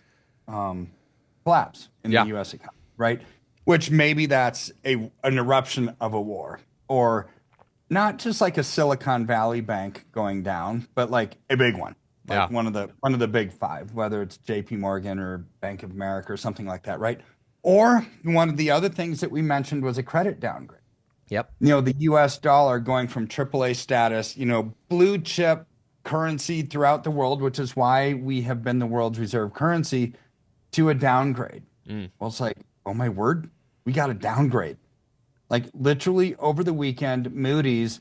collapse in the U.S. economy, right? Which maybe that's an eruption of a war, or not just like a Silicon Valley bank going down, but like a big one, like one of the big five, whether it's J.P. Morgan or Bank of America or something like that, right? Or one of the other things that we mentioned was a credit downgrade. Yep. The U.S. dollar going from AAA status, blue chip currency throughout the world, which is why we have been the world's reserve currency, to a downgrade. Well, it's like, oh my word, we got a downgrade. Like literally over the weekend, Moody's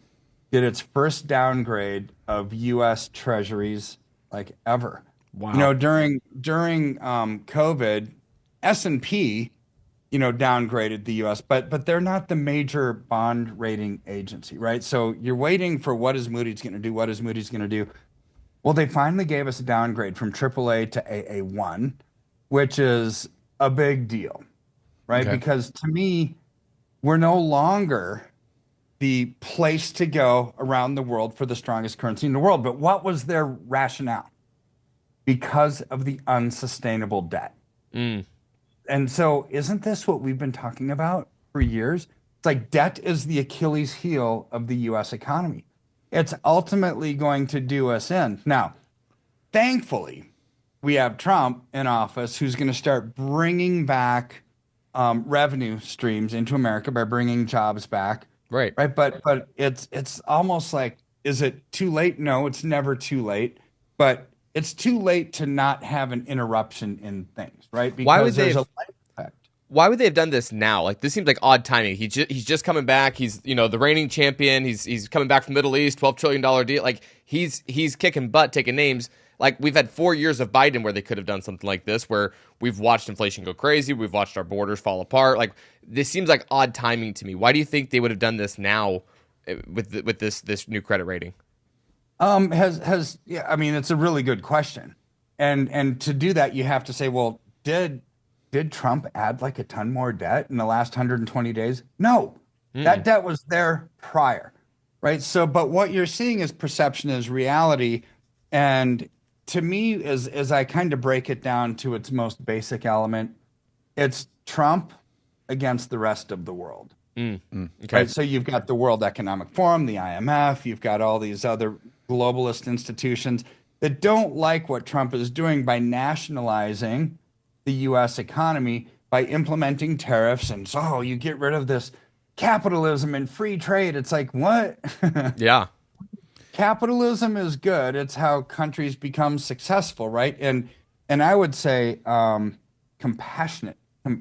did its first downgrade of U.S. treasuries like ever. Wow. During COVID, S&P downgraded the U.S., but they're not the major bond rating agency, right? So you're waiting for what is Moody's going to do? What is Moody's going to do? Well, they finally gave us a downgrade from AAA to AA1, which is a big deal, right? Okay. Because to me, we're no longer the place to go around the world for the strongest currency in the world. But what was their rationale? Because of the unsustainable debt. And so isn't this what we've been talking about for years? It's like debt is the Achilles heel of the U.S. economy. It's ultimately going to do us in. Now, thankfully, we have Trump in office who's going to start bringing back revenue streams into America by bringing jobs back. Right. But it's almost like, is it too late? No, it's never too late. But it's too late to not have an interruption in things, right? Because Why would there's a life effect. Why would they have done this now? Like, this seems like odd timing. He's just coming back. He's the reigning champion. He's coming back from the Middle East, $12 trillion deal. Like he's kicking butt, taking names. Like we've had 4 years of Biden where they could have done something like this, where we've watched inflation go crazy. We've watched our borders fall apart. Like this seems like odd timing to me. Why do you think they would have done this now with this new credit rating? I mean, it's a really good question. And to do that, you have to say, well, did Trump add like a ton more debt in the last 120 days? No, that debt was there prior, right? So, but what you're seeing is perception is reality. And to me, as I kind of break it down to its most basic element, it's Trump against the rest of the world. Okay. Right? So you've got the World Economic Forum, the IMF, you've got all these other globalist institutions that don't like what Trump is doing by nationalizing the U.S. economy, by implementing tariffs, and so you get rid of this capitalism and free trade. It's like, what? Yeah. Capitalism is good. It's how countries become successful, right? And I would say compassionate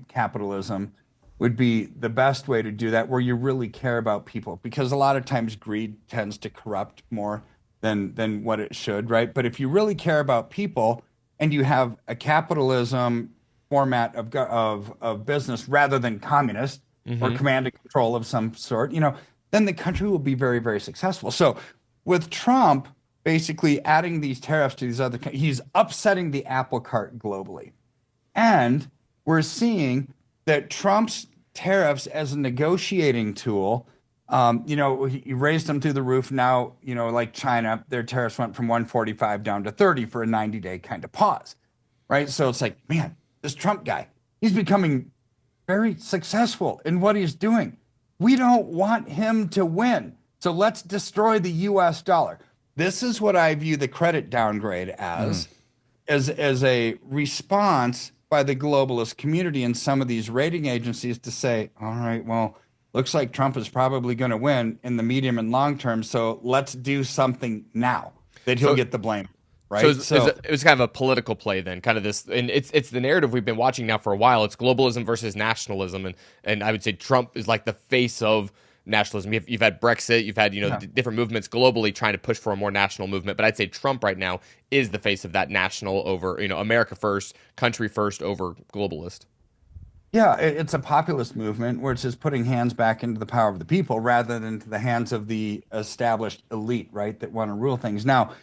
capitalism would be the best way to do that, where you really care about people, because a lot of times greed tends to corrupt more than what it should, right? But if you really care about people and you have a capitalism format of business rather than communist or command and control of some sort, then the country will be very, very successful. So with Trump basically adding these tariffs to these other, he's upsetting the apple cart globally. And we're seeing that Trump's tariffs as a negotiating tool, he raised them through the roof. Now, like China, their tariffs went from 145 down to 30 for a 90-day kind of pause, right? So it's like, man, this Trump guy, he's becoming very successful in what he's doing. We don't want him to win. So let's destroy the US dollar. This is what I view the credit downgrade as a response by the globalist community and some of these rating agencies to say, all right, well, looks like Trump is probably going to win in the medium and long term. So let's do something now that he'll get the blame. Right. So it was kind of a political play then, kind of this, and it's the narrative we've been watching now for a while. It's globalism versus nationalism, and I would say Trump is like the face of nationalism. You've had Brexit, you've had different movements globally trying to push for a more national movement, but I'd say Trump right now is the face of that national over America first, country first over globalist. Yeah, it's a populist movement which is putting hands back into the power of the people rather than to the hands of the established elite, right, that want to rule things. Now,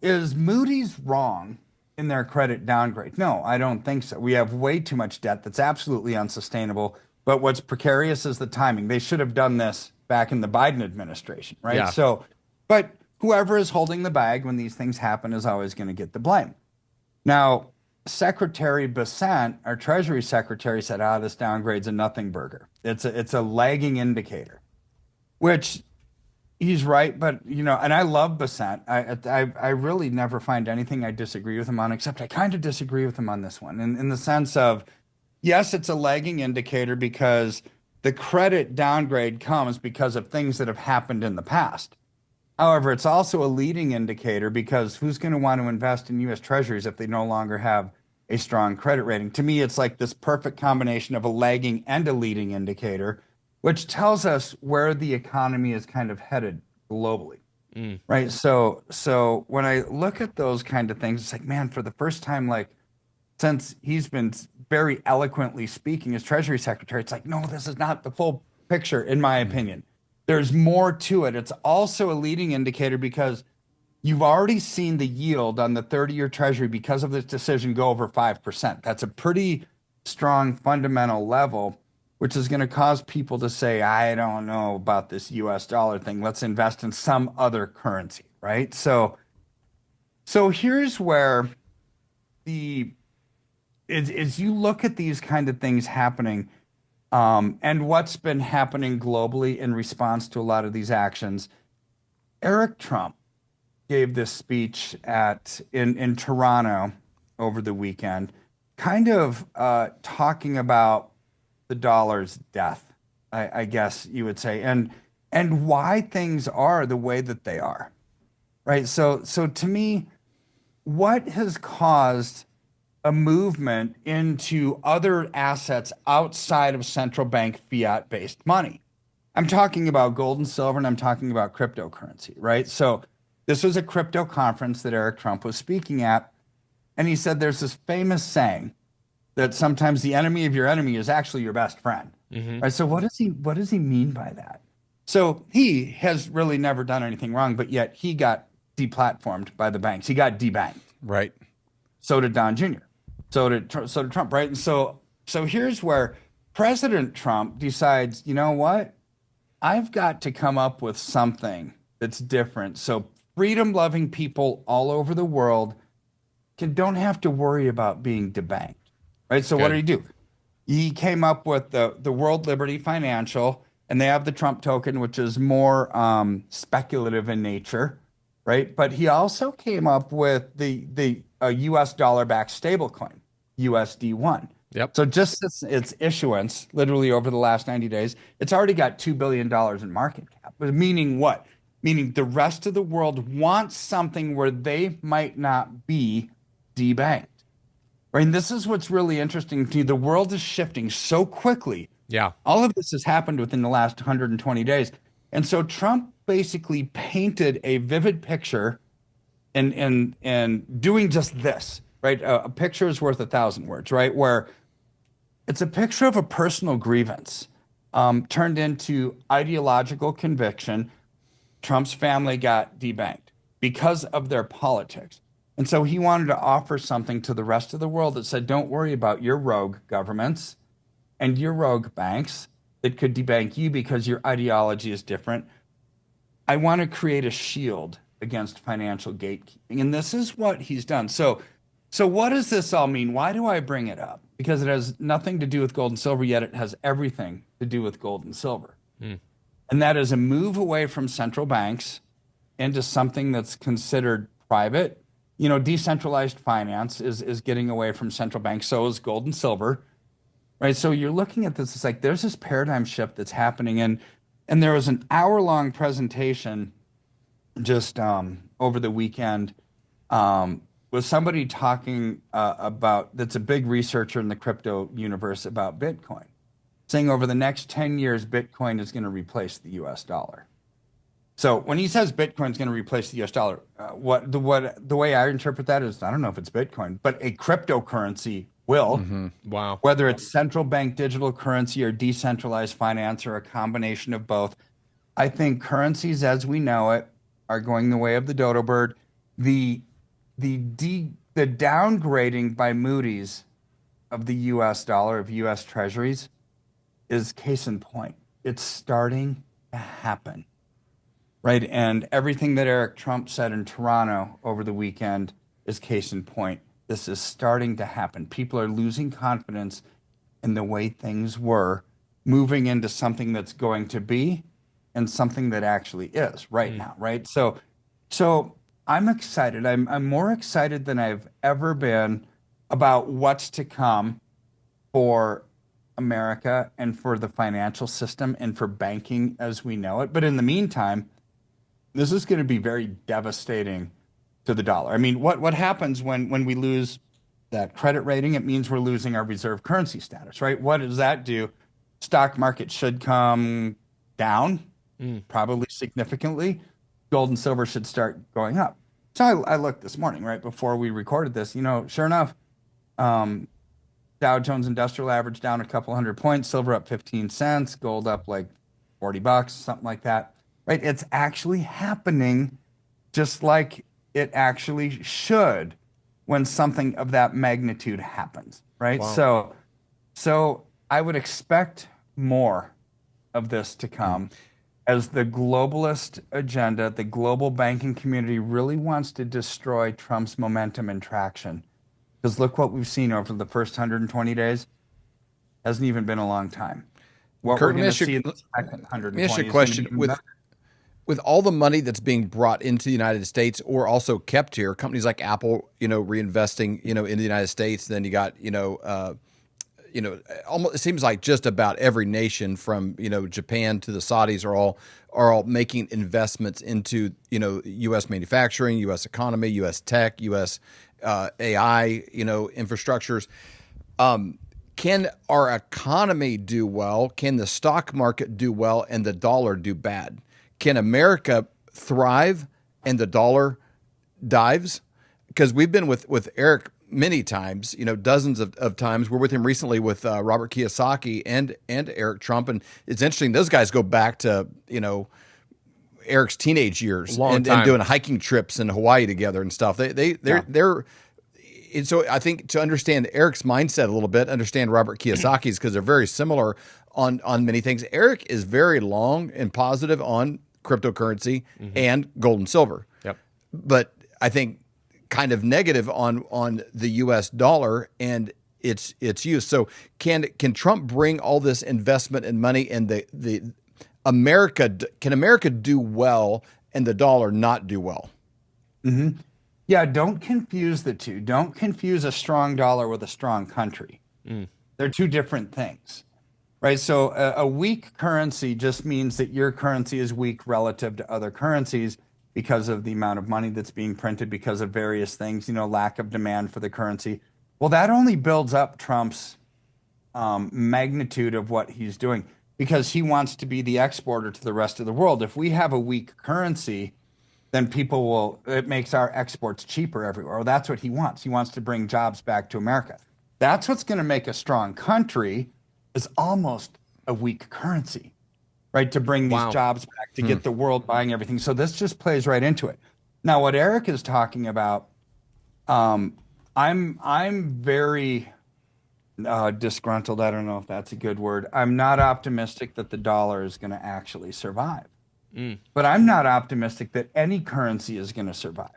is Moody's wrong in their credit downgrade? No, I don't think so. We have way too much debt that's absolutely unsustainable. But what's precarious is the timing. They should have done this back in the Biden administration, right? Yeah. So, but whoever is holding the bag when these things happen is always going to get the blame. Now, Secretary 𝗧𝗢𝗓, our Treasury Secretary, said, this downgrade's a nothing burger. It's a lagging indicator, which he's right. But, and I love 𝗧𝗢𝗓. I really never find anything I disagree with him on, except I kind of disagree with him on this one in the sense of, yes, it's a lagging indicator because the credit downgrade comes because of things that have happened in the past. However, it's also a leading indicator because who's going to want to invest in U.S. Treasuries if they no longer have a strong credit rating? To me, it's like this perfect combination of a lagging and a leading indicator, which tells us where the economy is kind of headed globally, right? So when I look at those kind of things, it's like, man, for the first time, since he's been very eloquently speaking as Treasury Secretary, it's like, no, this is not the full picture, in my opinion. There's more to it. It's also a leading indicator because you've already seen the yield on the 30-year Treasury because of this decision go over 5%. That's a pretty strong fundamental level, which is going to cause people to say, I don't know about this US dollar thing. Let's invest in some other currency, right? So here's where as you look at these kind of things happening, and what's been happening globally in response to a lot of these actions, Eric Trump gave this speech in Toronto over the weekend, kind of talking about the dollar's death, I guess you would say, and why things are the way that they are, right? So to me, what has caused a movement into other assets outside of central bank fiat-based money? I'm talking about gold and silver, and I'm talking about cryptocurrency, right? So this was a crypto conference that Eric Trump was speaking at, and he said there's this famous saying that sometimes the enemy of your enemy is actually your best friend. Right? So what does he mean by that? So he has really never done anything wrong, but yet he got deplatformed by the banks. He got debanked. Right. So did Don Jr. So did Trump, right? And so here's where President Trump decides, you know what? I've got to come up with something that's different. So freedom-loving people all over the world don't have to worry about being debanked, right? So what did he do? He came up with the World Liberty Financial, and they have the Trump token, which is more speculative in nature, right? But he also came up with the U.S. dollar-backed stablecoin, USD1. Yep. So just its issuance, literally over the last 90 days, it's already got $2 billion in market cap. But meaning what? Meaning the rest of the world wants something where they might not be debanked. Right? And this is what's really interesting to me. The world is shifting so quickly. Yeah. All of this has happened within the last 120 days. And so Trump basically painted a vivid picture and doing just this. right? A picture is worth 1,000 words, right? Where it's a picture of a personal grievance turned into ideological conviction. Trump's family got debanked because of their politics. And so he wanted to offer something to the rest of the world that said, don't worry about your rogue governments and your rogue banks that could debank you because your ideology is different. I want to create a shield against financial gatekeeping. And this is what he's done. So what does this all mean? Why do I bring it up? Because it has nothing to do with gold and silver, yet it has everything to do with gold and silver. And that is a move away from central banks into something that's considered private. You know, decentralized finance is getting away from central banks. So is gold and silver, right? So you're looking at this, it's like there's this paradigm shift that's happening. And there was an hour-long presentation just over the weekend with somebody talking about, that's a big researcher in the crypto universe about Bitcoin, saying over the next 10 years, Bitcoin is going to replace the US dollar. So when he says Bitcoin is going to replace the US dollar, the way I interpret that is, I don't know if it's Bitcoin, but a cryptocurrency will. Wow. Whether it's central bank digital currency or decentralized finance or a combination of both. I think currencies as we know it are going the way of the dodo bird. The downgrading by Moody's of the US dollar, of US treasuries, is case in point. It's starting to happen, right? And everything that Eric Trump said in Toronto over the weekend is case in point. This is starting to happen. People are losing confidence in the way things were, moving into something that's going to be and something that actually is right now, right? So I'm excited. I'm more excited than I've ever been about what's to come for America and for the financial system and for banking as we know it. But in the meantime, this is going to be very devastating to the dollar. I mean, what happens when we lose that credit rating? It means we're losing our reserve currency status, right? What does that do? Stock market should come down, probably significantly. Gold and silver should start going up. So I looked this morning, right before we recorded this, you know, sure enough, Dow Jones Industrial Average down a couple hundred points, silver up 15 cents, gold up like $40, something like that, right? It's actually happening just like it actually should when something of that magnitude happens, right? Wow. So I would expect more of this to come as the globalist agenda, the global banking community really wants to destroy Trump's momentum and traction. Because look what we've seen over the first 120 days. Hasn't even been a long time. What Kirk, we're going to see in the second 120 let me ask you a question. With all the money that's being brought into the United States or also kept here, companies like Apple, you know, reinvesting, you know, in the United States, then you got, almost it seems like just about every nation from, you know, Japan to the Saudis are all making investments into, you know, U.S. manufacturing, U.S. economy, U.S. tech, U.S. AI, you know, infrastructures. Can our economy do well? Can the stock market do well and the dollar do bad? Can America thrive and the dollar dives? Because we've been with Eric many times, you know, dozens of times. We're with him recently with Robert Kiyosaki and Eric Trump. And it's interesting. Those guys go back to, you know, Eric's teenage years and doing hiking trips in Hawaii together and stuff. They're and so I think to understand Eric's mindset a little bit, understand Robert Kiyosaki's, because they're very similar on many things. Eric is very long and positive on cryptocurrency and gold and silver. Yep. But I think kind of negative on the US dollar and its use. So can Trump bring all this investment and money and can America do well and the dollar not do well? Yeah, don't confuse the two. Don't confuse a strong dollar with a strong country. They're two different things, right? So a weak currency just means that your currency is weak relative to other currencies because of the amount of money that's being printed, because of various things, you know, lack of demand for the currency. Well, that only builds up Trump's magnitude of what he's doing, because he wants to be the exporter to the rest of the world. If we have a weak currency, then it makes our exports cheaper everywhere. Well, that's what he wants. He wants to bring jobs back to America. That's what's going to make a strong country, is almost a weak currency, right? To bring these jobs back, to get the world buying everything. So this just plays right into it. Now, what Eric is talking about, I'm very disgruntled. I don't know if that's a good word. I'm not optimistic that the dollar is going to actually survive. But I'm not optimistic that any currency is going to survive.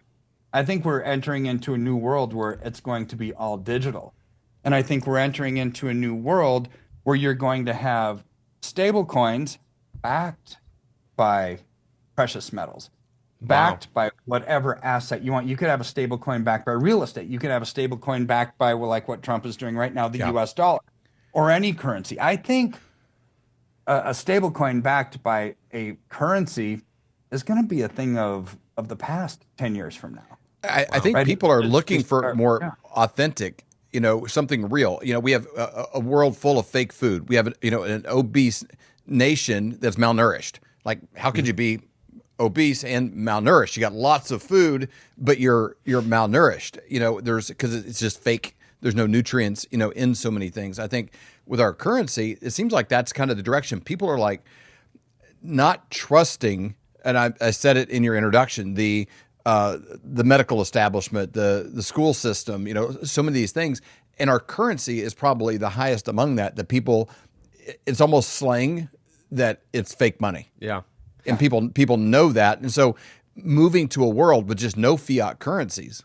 I think we're entering into a new world where it's going to be all digital. And I think we're entering into a new world where you're going to have stable coins backed by precious metals, backed by whatever asset you want. You could have a stable coin backed by real estate. You could have a stable coin backed by, well, like what Trump is doing right now, the US dollar, or any currency. I think a stable coin backed by a currency is going to be a thing of the past 10 years from now. I think people are looking for more authentic, something real. We have a world full of fake food. We have, an obese nation that's malnourished. Like, how could you be obese and malnourished? You got lots of food, but you're malnourished. Because it's just fake. There's no nutrients, in so many things. I think with our currency, it seems like that's kind of the direction. People are like not trusting, and I said it in your introduction, the medical establishment, the school system, so many of these things. And our currency is probably the highest among that people, it's almost slang that it's fake money. Yeah. And people know that. And so moving to a world with just no fiat currencies,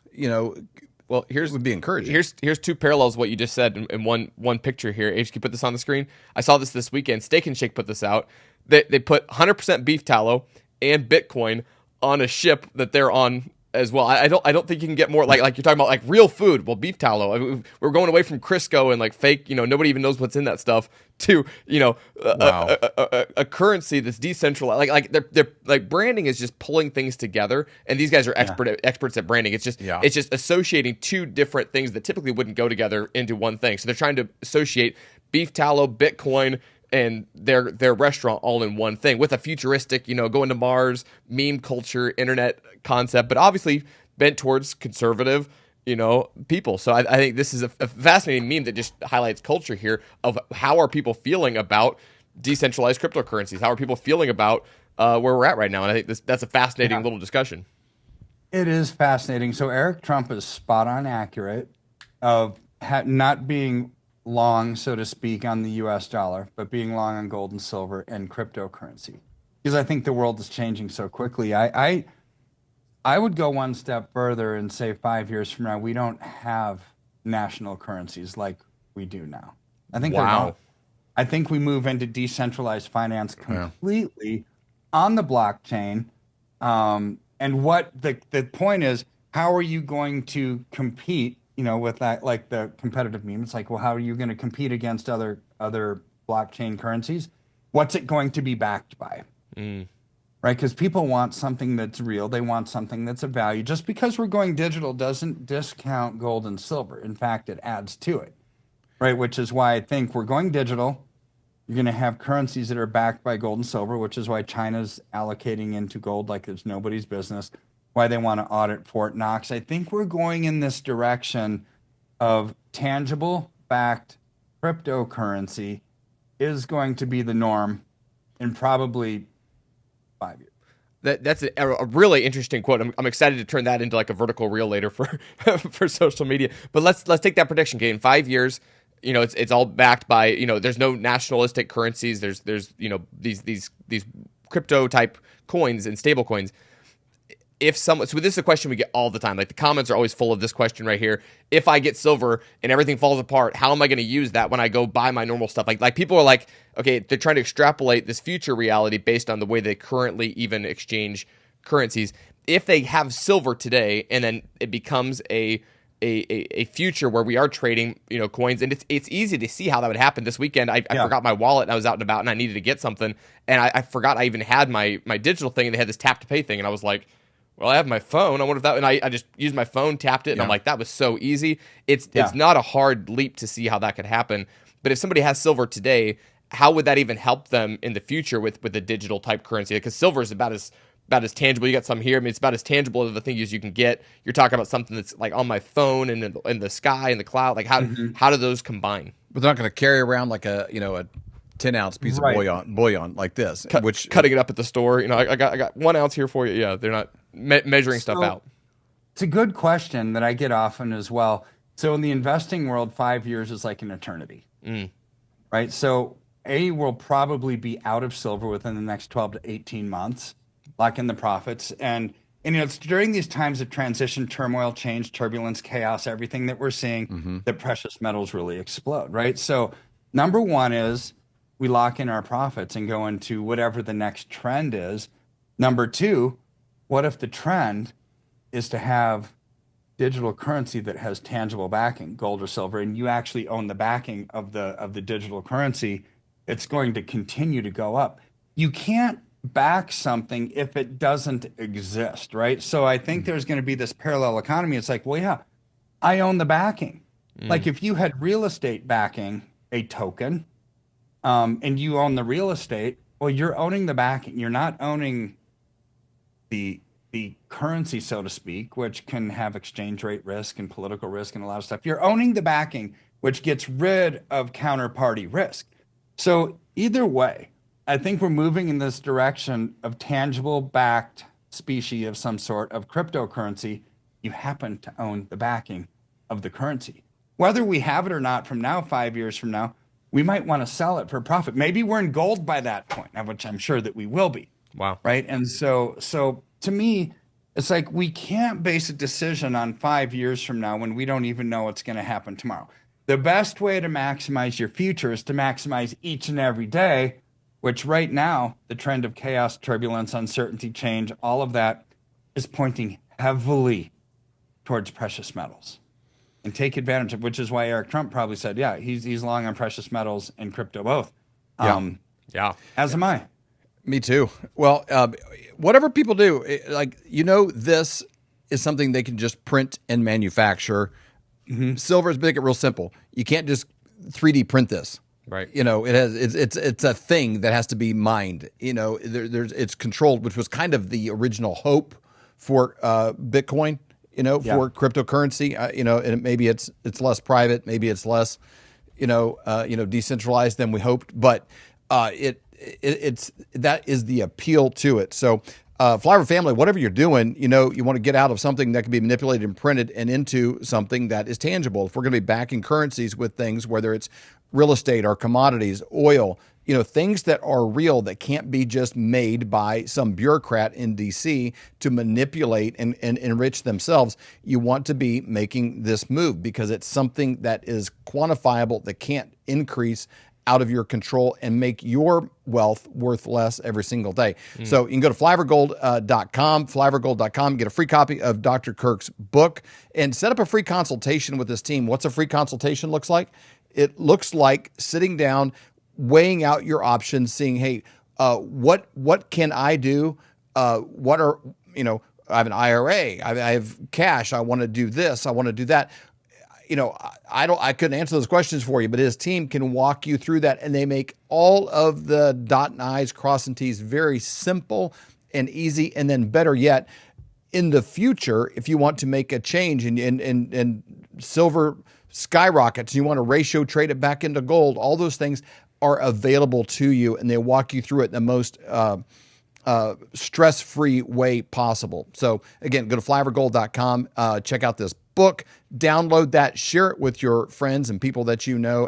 well, would be encouraging. Here's two parallels what you just said in one picture here. H, can you put this on the screen? I saw this weekend. Steak and Shake put this out. They put 100% beef tallow and Bitcoin on a ship that they're on as well. I don't think you can get more like you're talking about like real food. Well, beef tallow. I mean, we're going away from Crisco and like fake. Nobody even knows what's in that stuff. To a currency that's decentralized. Like they're like branding is just pulling things together. And these guys are experts at branding. It's just associating two different things that typically wouldn't go together into one thing. So they're trying to associate beef tallow, Bitcoin, and their restaurant all in one thing with a futuristic, going to Mars, meme culture, internet concept, but obviously bent towards conservative, people. So I think this is a fascinating meme that just highlights culture here of how are people feeling about decentralized cryptocurrencies? How are people feeling about where we're at right now? And I think that's a fascinating little discussion. It is fascinating. So Eric Trump is spot on accurate of not being long, so to speak, on the US dollar, but being long on gold and silver and cryptocurrency. Because I think the world is changing so quickly. I would go one step further and say 5 years from now, we don't have national currencies like we do now. I think I think we move into decentralized finance completely on the blockchain. And what the point is, how are you going to compete with that, like the competitive meme? It's like, well, how are you going to compete against other blockchain currencies? What's it going to be backed by? Right? Because people want something that's real. They want something that's of value. Just because we're going digital doesn't discount gold and silver. In fact, it adds to it. Right? Which is why I think we're going digital. You're going to have currencies that are backed by gold and silver, which is why China's allocating into gold like it's nobody's business. Why they want to audit Fort Knox. I think we're going in this direction of tangible backed cryptocurrency is going to be the norm in probably 5 years. That's a really interesting quote. I'm excited to turn that into like a vertical reel later for for social media. But let's take that prediction, Kate. In 5 years, it's all backed by, there's no nationalistic currencies. There's these crypto type coins and stable coins. So this is a question we get all the time. Like the comments are always full of this question right here. If I get silver and everything falls apart, how am I going to use that when I go buy my normal stuff? Like people are like, okay, they're trying to extrapolate this future reality based on the way they currently even exchange currencies. If they have silver today and then it becomes a future where we are trading, coins, and it's easy to see how that would happen. This weekend, I forgot my wallet and I was out and about and I needed to get something, and I forgot I even had my digital thing, and they had this tap to pay thing, and I was like, well, I have my phone. I wonder if that, and I just used my phone, tapped it, and I'm like, that was so easy. It's not a hard leap to see how that could happen. But if somebody has silver today, how would that even help them in the future with a digital type currency? Because silver is about as about as tangible. You got some here. I mean, it's about as tangible of a thing as you can get. You're talking about something that's like on my phone and in the sky and the cloud. Like how do those combine? But they're not going to carry around like a 10-ounce piece of bouillon like this, Cutting it up at the store. I got 1 ounce here for you. Yeah, they're not measuring stuff out. It's a good question that I get often as well. So in the investing world, 5 years is like an eternity, right? So we'll probably be out of silver within the next 12 to 18 months, lock in the profits. And it's during these times of transition, turmoil, change, turbulence, chaos, everything that we're seeing, that precious metals really explode, right? So number one is we lock in our profits and go into whatever the next trend is. Number two, what if the trend is to have digital currency that has tangible backing, gold or silver, and you actually own the backing of the digital currency? It's going to continue to go up. You can't back something if it doesn't exist, right? So I think there's going to be this parallel economy. It's like, well, yeah, I own the backing. Like if you had real estate backing a token, and you own the real estate, well, you're owning the backing. You're not owning the currency, so to speak, which can have exchange rate risk and political risk and a lot of stuff. You're owning the backing, which gets rid of counterparty risk. So either way, I think we're moving in this direction of tangible backed species of some sort of cryptocurrency. You happen to own the backing of the currency. Whether we have it or not from now, 5 years from now, we might want to sell it for profit. Maybe we're in gold by that point, which I'm sure that we will be. Wow. Right. And so to me, it's like we can't base a decision on 5 years from now when we don't even know what's going to happen tomorrow. The best way to maximize your future is to maximize each and every day, which right now, the trend of chaos, turbulence, uncertainty, change, all of that is pointing heavily towards precious metals. And take advantage of, which is why Eric Trump probably said, yeah, he's long on precious metals and crypto both. As am I. Me too. Well, whatever people do, this is something they can just print and manufacture. Silver is make it real simple. You can't just 3D print this. Right. It's a thing that has to be mined. It's controlled, which was kind of the original hope for Bitcoin. For cryptocurrency, and maybe it's less private, maybe it's less, decentralized than we hoped, but it's that is the appeal to it. So, Flyover family, whatever you're doing, you want to get out of something that can be manipulated and printed and into something that is tangible. If we're going to be backing currencies with things, whether it's real estate or commodities, oil, things that are real that can't be just made by some bureaucrat in DC to manipulate and enrich themselves. You want to be making this move because it's something that is quantifiable, that can't increase out of your control and make your wealth worth less every single day. So you can go to flyovergold.com, flyovergold.com, get a free copy of Dr. Kirk's book and set up a free consultation with this team. What's a free consultation looks like? It looks like sitting down, weighing out your options, seeing, hey, what can I do? I have an IRA, I have cash, I want to do this, I want to do that. I couldn't answer those questions for you, but his team can walk you through that, and they make all of the dot and I's, cross and T's very simple and easy. And then better yet, in the future, if you want to make a change and silver skyrockets, you want to ratio trade it back into gold, all those things are available to you, and they walk you through it in the most stress-free way possible. So again, go to flyovergold.com, check out this book, download that, share it with your friends and people that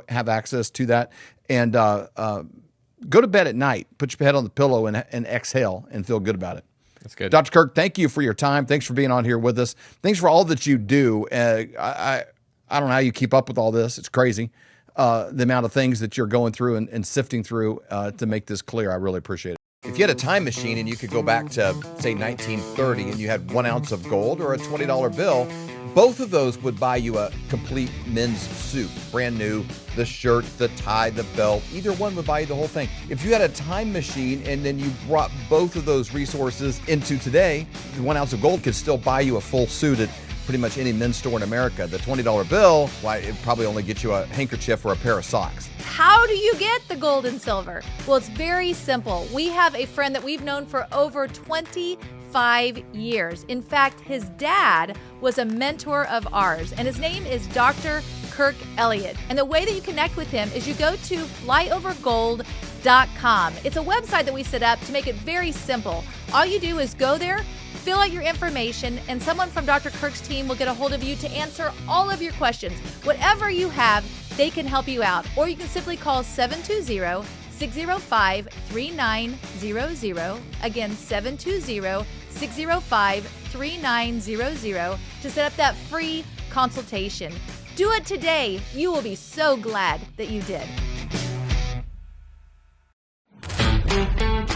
have access to that, and go to bed at night, put your head on the pillow and exhale and feel good about it. That's good. Dr. Kirk, thank you for your time. Thanks for being on here with us. Thanks for all that you do. I don't know how you keep up with all this. It's crazy. The amount of things that you're going through and sifting through to make this clear. I really appreciate it. If you had a time machine and you could go back to, say, 1930 and you had 1 ounce of gold or a $20 bill, both of those would buy you a complete men's suit, brand new, the shirt, the tie, the belt. Either one would buy you the whole thing. If you had a time machine and then you brought both of those resources into today, the 1 ounce of gold could still buy you a full suit at pretty much any men's store in America. The $20 bill, why, it probably only gets you a handkerchief or a pair of socks. How do you get the gold and silver? Well, it's very simple. We have a friend that we've known for over 25 years. In fact, his dad was a mentor of ours, and his name is Dr. Kirk Elliott. And the way that you connect with him is you go to flyovergold.com. It's a website that we set up to make it very simple. All you do is go there, fill out your information, and someone from Dr. Kirk's team will get a hold of you to answer all of your questions. Whatever you have, they can help you out. Or you can simply call 720-605-3900. Again, 720-605-3900 to set up that free consultation. Do it today. You will be so glad that you did.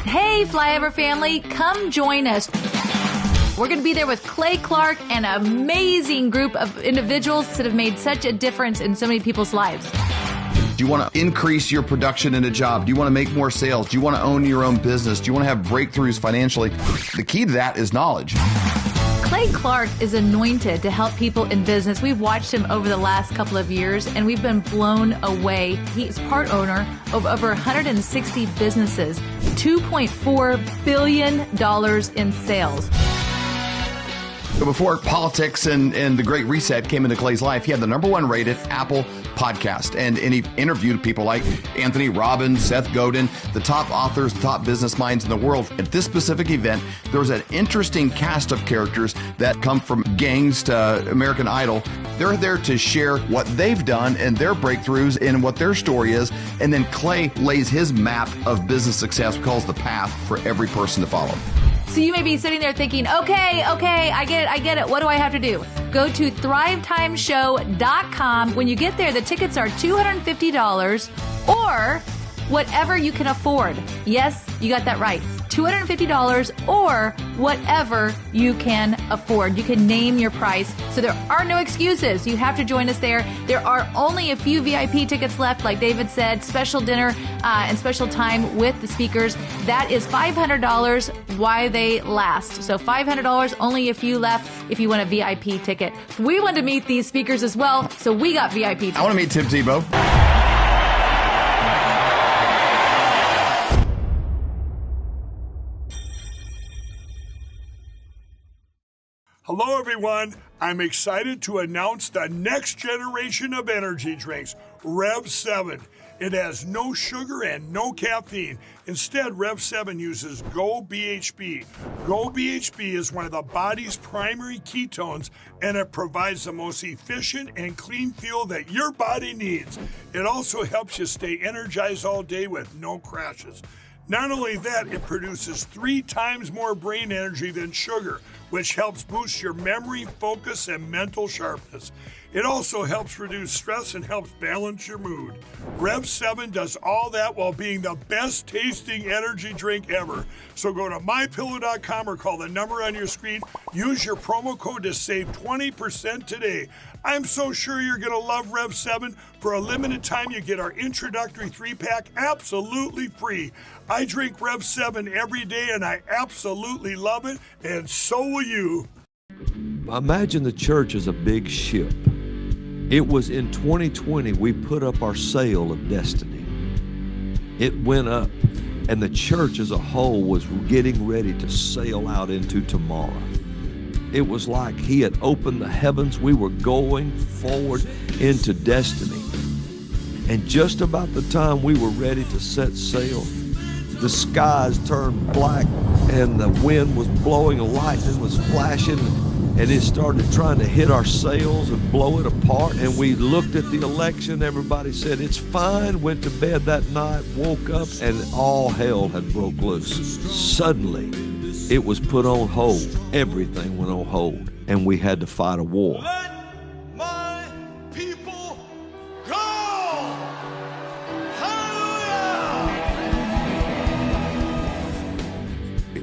Hey, Flyover family, come join us. We're going to be there with Clay Clark and an amazing group of individuals that have made such a difference in so many people's lives. Do you want to increase your production in a job? Do you want to make more sales? Do you want to own your own business? Do you want to have breakthroughs financially? The key to that is knowledge. Clay Clark is anointed to help people in business. We've watched him over the last couple of years, and we've been blown away. He's part owner of over 160 businesses, $2.4 billion in sales. So before politics and the Great Reset came into Clay's life, he had the #1 rated Apple podcast. And he interviewed people like Anthony Robbins, Seth Godin, the top authors, top business minds in the world. At this specific event, there was an interesting cast of characters that come from gangs to American Idol. They're there to share what they've done and their breakthroughs and what their story is. And then Clay lays his map of business success, calls the path for every person to follow. So you may be sitting there thinking, okay, I get it. What do I have to do? Go to thrivetimeshow.com. When you get there, the tickets are $250 or whatever you can afford. Yes, you got that right. $250 or whatever you can afford. You can name your price. So there are no excuses. You have to join us there. There are only a few VIP tickets left, like David said, special dinner and special time with the speakers. That is $500 while they last. So $500, only a few left if you want a VIP ticket. We want to meet these speakers as well, so we got VIP tickets. I want to meet Tim Tebow. Hello, everyone. I'm excited to announce the next generation of energy drinks, Rev7. It has no sugar and no caffeine. Instead, Rev7 uses GoBHB. GoBHB is one of the body's primary ketones, and it provides the most efficient and clean fuel that your body needs. It also helps you stay energized all day with no crashes. Not only that, it produces 3 times more brain energy than sugar, which helps boost your memory, focus, and mental sharpness. It also helps reduce stress and helps balance your mood. Rev7 does all that while being the best tasting energy drink ever. So go to mypillow.com or call the number on your screen. Use your promo code to save 20% today. I'm so sure you're going to love Rev7. For a limited time, you get our introductory 3-pack absolutely free. I drink Rev7 every day, and I absolutely love it, and so will you. Imagine the church as a big ship. It was in 2020 we put up our sail of destiny. It went up, and the church as a whole was getting ready to sail out into tomorrow. It was like he had opened the heavens. We were going forward into destiny. And just about the time we were ready to set sail, the skies turned black and the wind was blowing, lightning was flashing, and it started trying to hit our sails and blow it apart. And we looked at the election. Everybody said, it's fine. Went to bed that night, woke up, and all hell had broke loose. Suddenly, it was put on hold. Everything went on hold, and we had to fight a war. Let my people go! Hallelujah!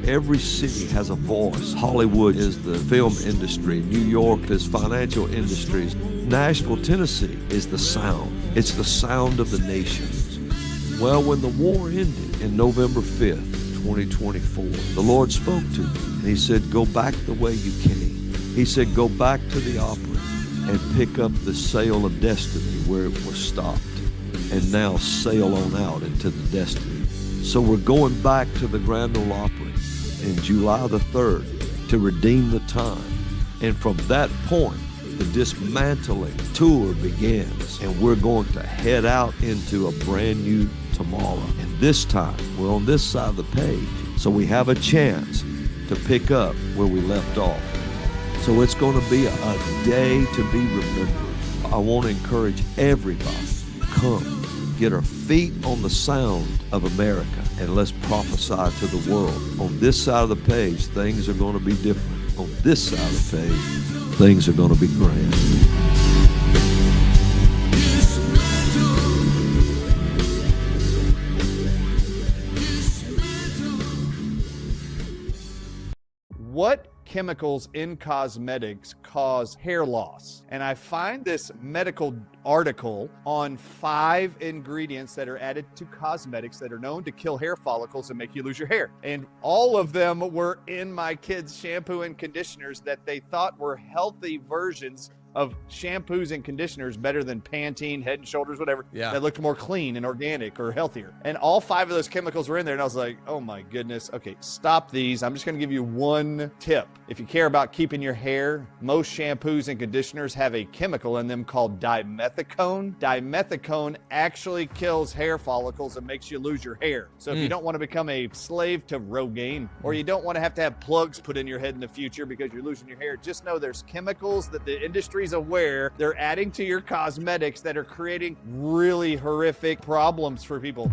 Every city has a voice. Hollywood is the film industry. New York is financial industries. Nashville, Tennessee is the sound. It's the sound of the nations. Well, when the war ended in November 5th, 2024, the Lord spoke to me, and he said, go back the way you came. He said, go back to the Opry and pick up the Sail of Destiny where it was stopped, and now sail on out into the Destiny. So we're going back to the Grand Ole Opry in July the 3rd to redeem the time. And from that point, the dismantling tour begins, and we're going to head out into a brand new tomorrow. And this time, we're on this side of the page, so we have a chance to pick up where we left off. So it's going to be a day to be remembered. I want to encourage everybody, come, get our feet on the sound of America, and let's prophesy to the world. On this side of the page, things are going to be different. On this side of the page, things are going to be grand. What chemicals in cosmetics cause hair loss? And I find this medical article on 5 ingredients that are added to cosmetics that are known to kill hair follicles and make you lose your hair. And all of them were in my kids' shampoo and conditioners that they thought were healthy versions of shampoos and conditioners, better than Pantene, Head & Shoulders, whatever, that looked more clean and organic or healthier. And all 5 of those chemicals were in there, and I was like, oh my goodness, okay, stop these. I'm just gonna give you one tip. If you care about keeping your hair, most shampoos and conditioners have a chemical in them called dimethicone. Dimethicone actually kills hair follicles and makes you lose your hair. So if you don't wanna become a slave to Rogaine, or you don't wanna have to have plugs put in your head in the future because you're losing your hair, just know there's chemicals that the industry is aware they're adding to your cosmetics that are creating really horrific problems for people.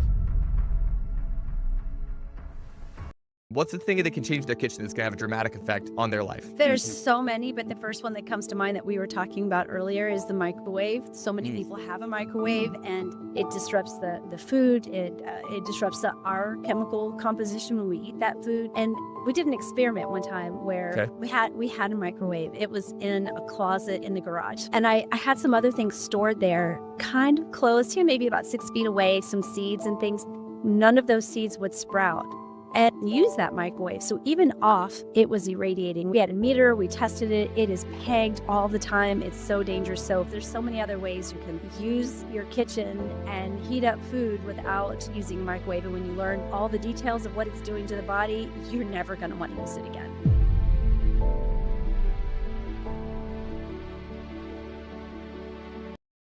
What's the thing that can change their kitchen that's going to have a dramatic effect on their life? There's so many, but the first one that comes to mind that we were talking about earlier is the microwave. So many people have a microwave, and it disrupts the food. It disrupts our chemical composition when we eat that food. And we did an experiment one time where we had a microwave. It was in a closet in the garage, and I had some other things stored there, kind of close, maybe about 6 feet away, some seeds and things. None of those seeds would sprout and use that microwave. So even off, it was irradiating. We had a meter, we tested it. It is pegged all the time. It's so dangerous. So there's so many other ways you can use your kitchen and heat up food without using a microwave. And when you learn all the details of what it's doing to the body, you're never going to want to use it again.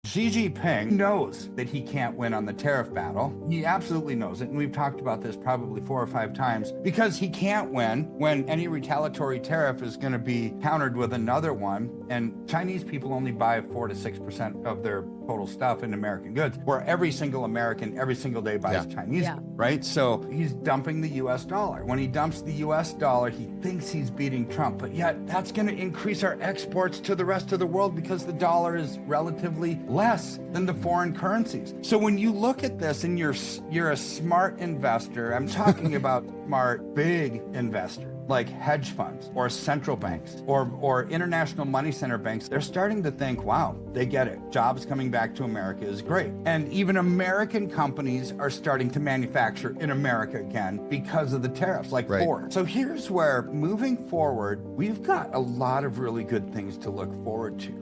Xi Jinping knows that he can't win on the tariff battle. He absolutely knows it, and we've talked about this probably 4 or 5 times, because he can't win when any retaliatory tariff is going to be countered with another one, and Chinese people only buy 4 to 6% of their total stuff in American goods, where every single American every single day buys Chinese, right? So he's dumping the US dollar. When he dumps the US dollar, he thinks he's beating Trump, but yet that's going to increase our exports to the rest of the world because the dollar is relatively less than the foreign currencies. So when you look at this and you're a smart investor, I'm talking about smart, big investor, like hedge funds or central banks or international money center banks, they're starting to think, wow, they get it. Jobs coming back to America is great. And even American companies are starting to manufacture in America again because of the tariffs, like Ford. So here's where, moving forward, we've got a lot of really good things to look forward to.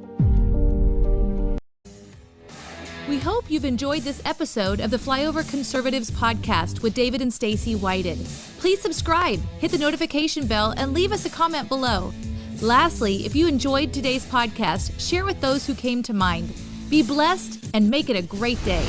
We hope you've enjoyed this episode of the Flyover Conservatives podcast with David and Stacey Whited. Please subscribe, hit the notification bell, and leave us a comment below. Lastly, if you enjoyed today's podcast, share with those who came to mind. Be blessed and make it a great day.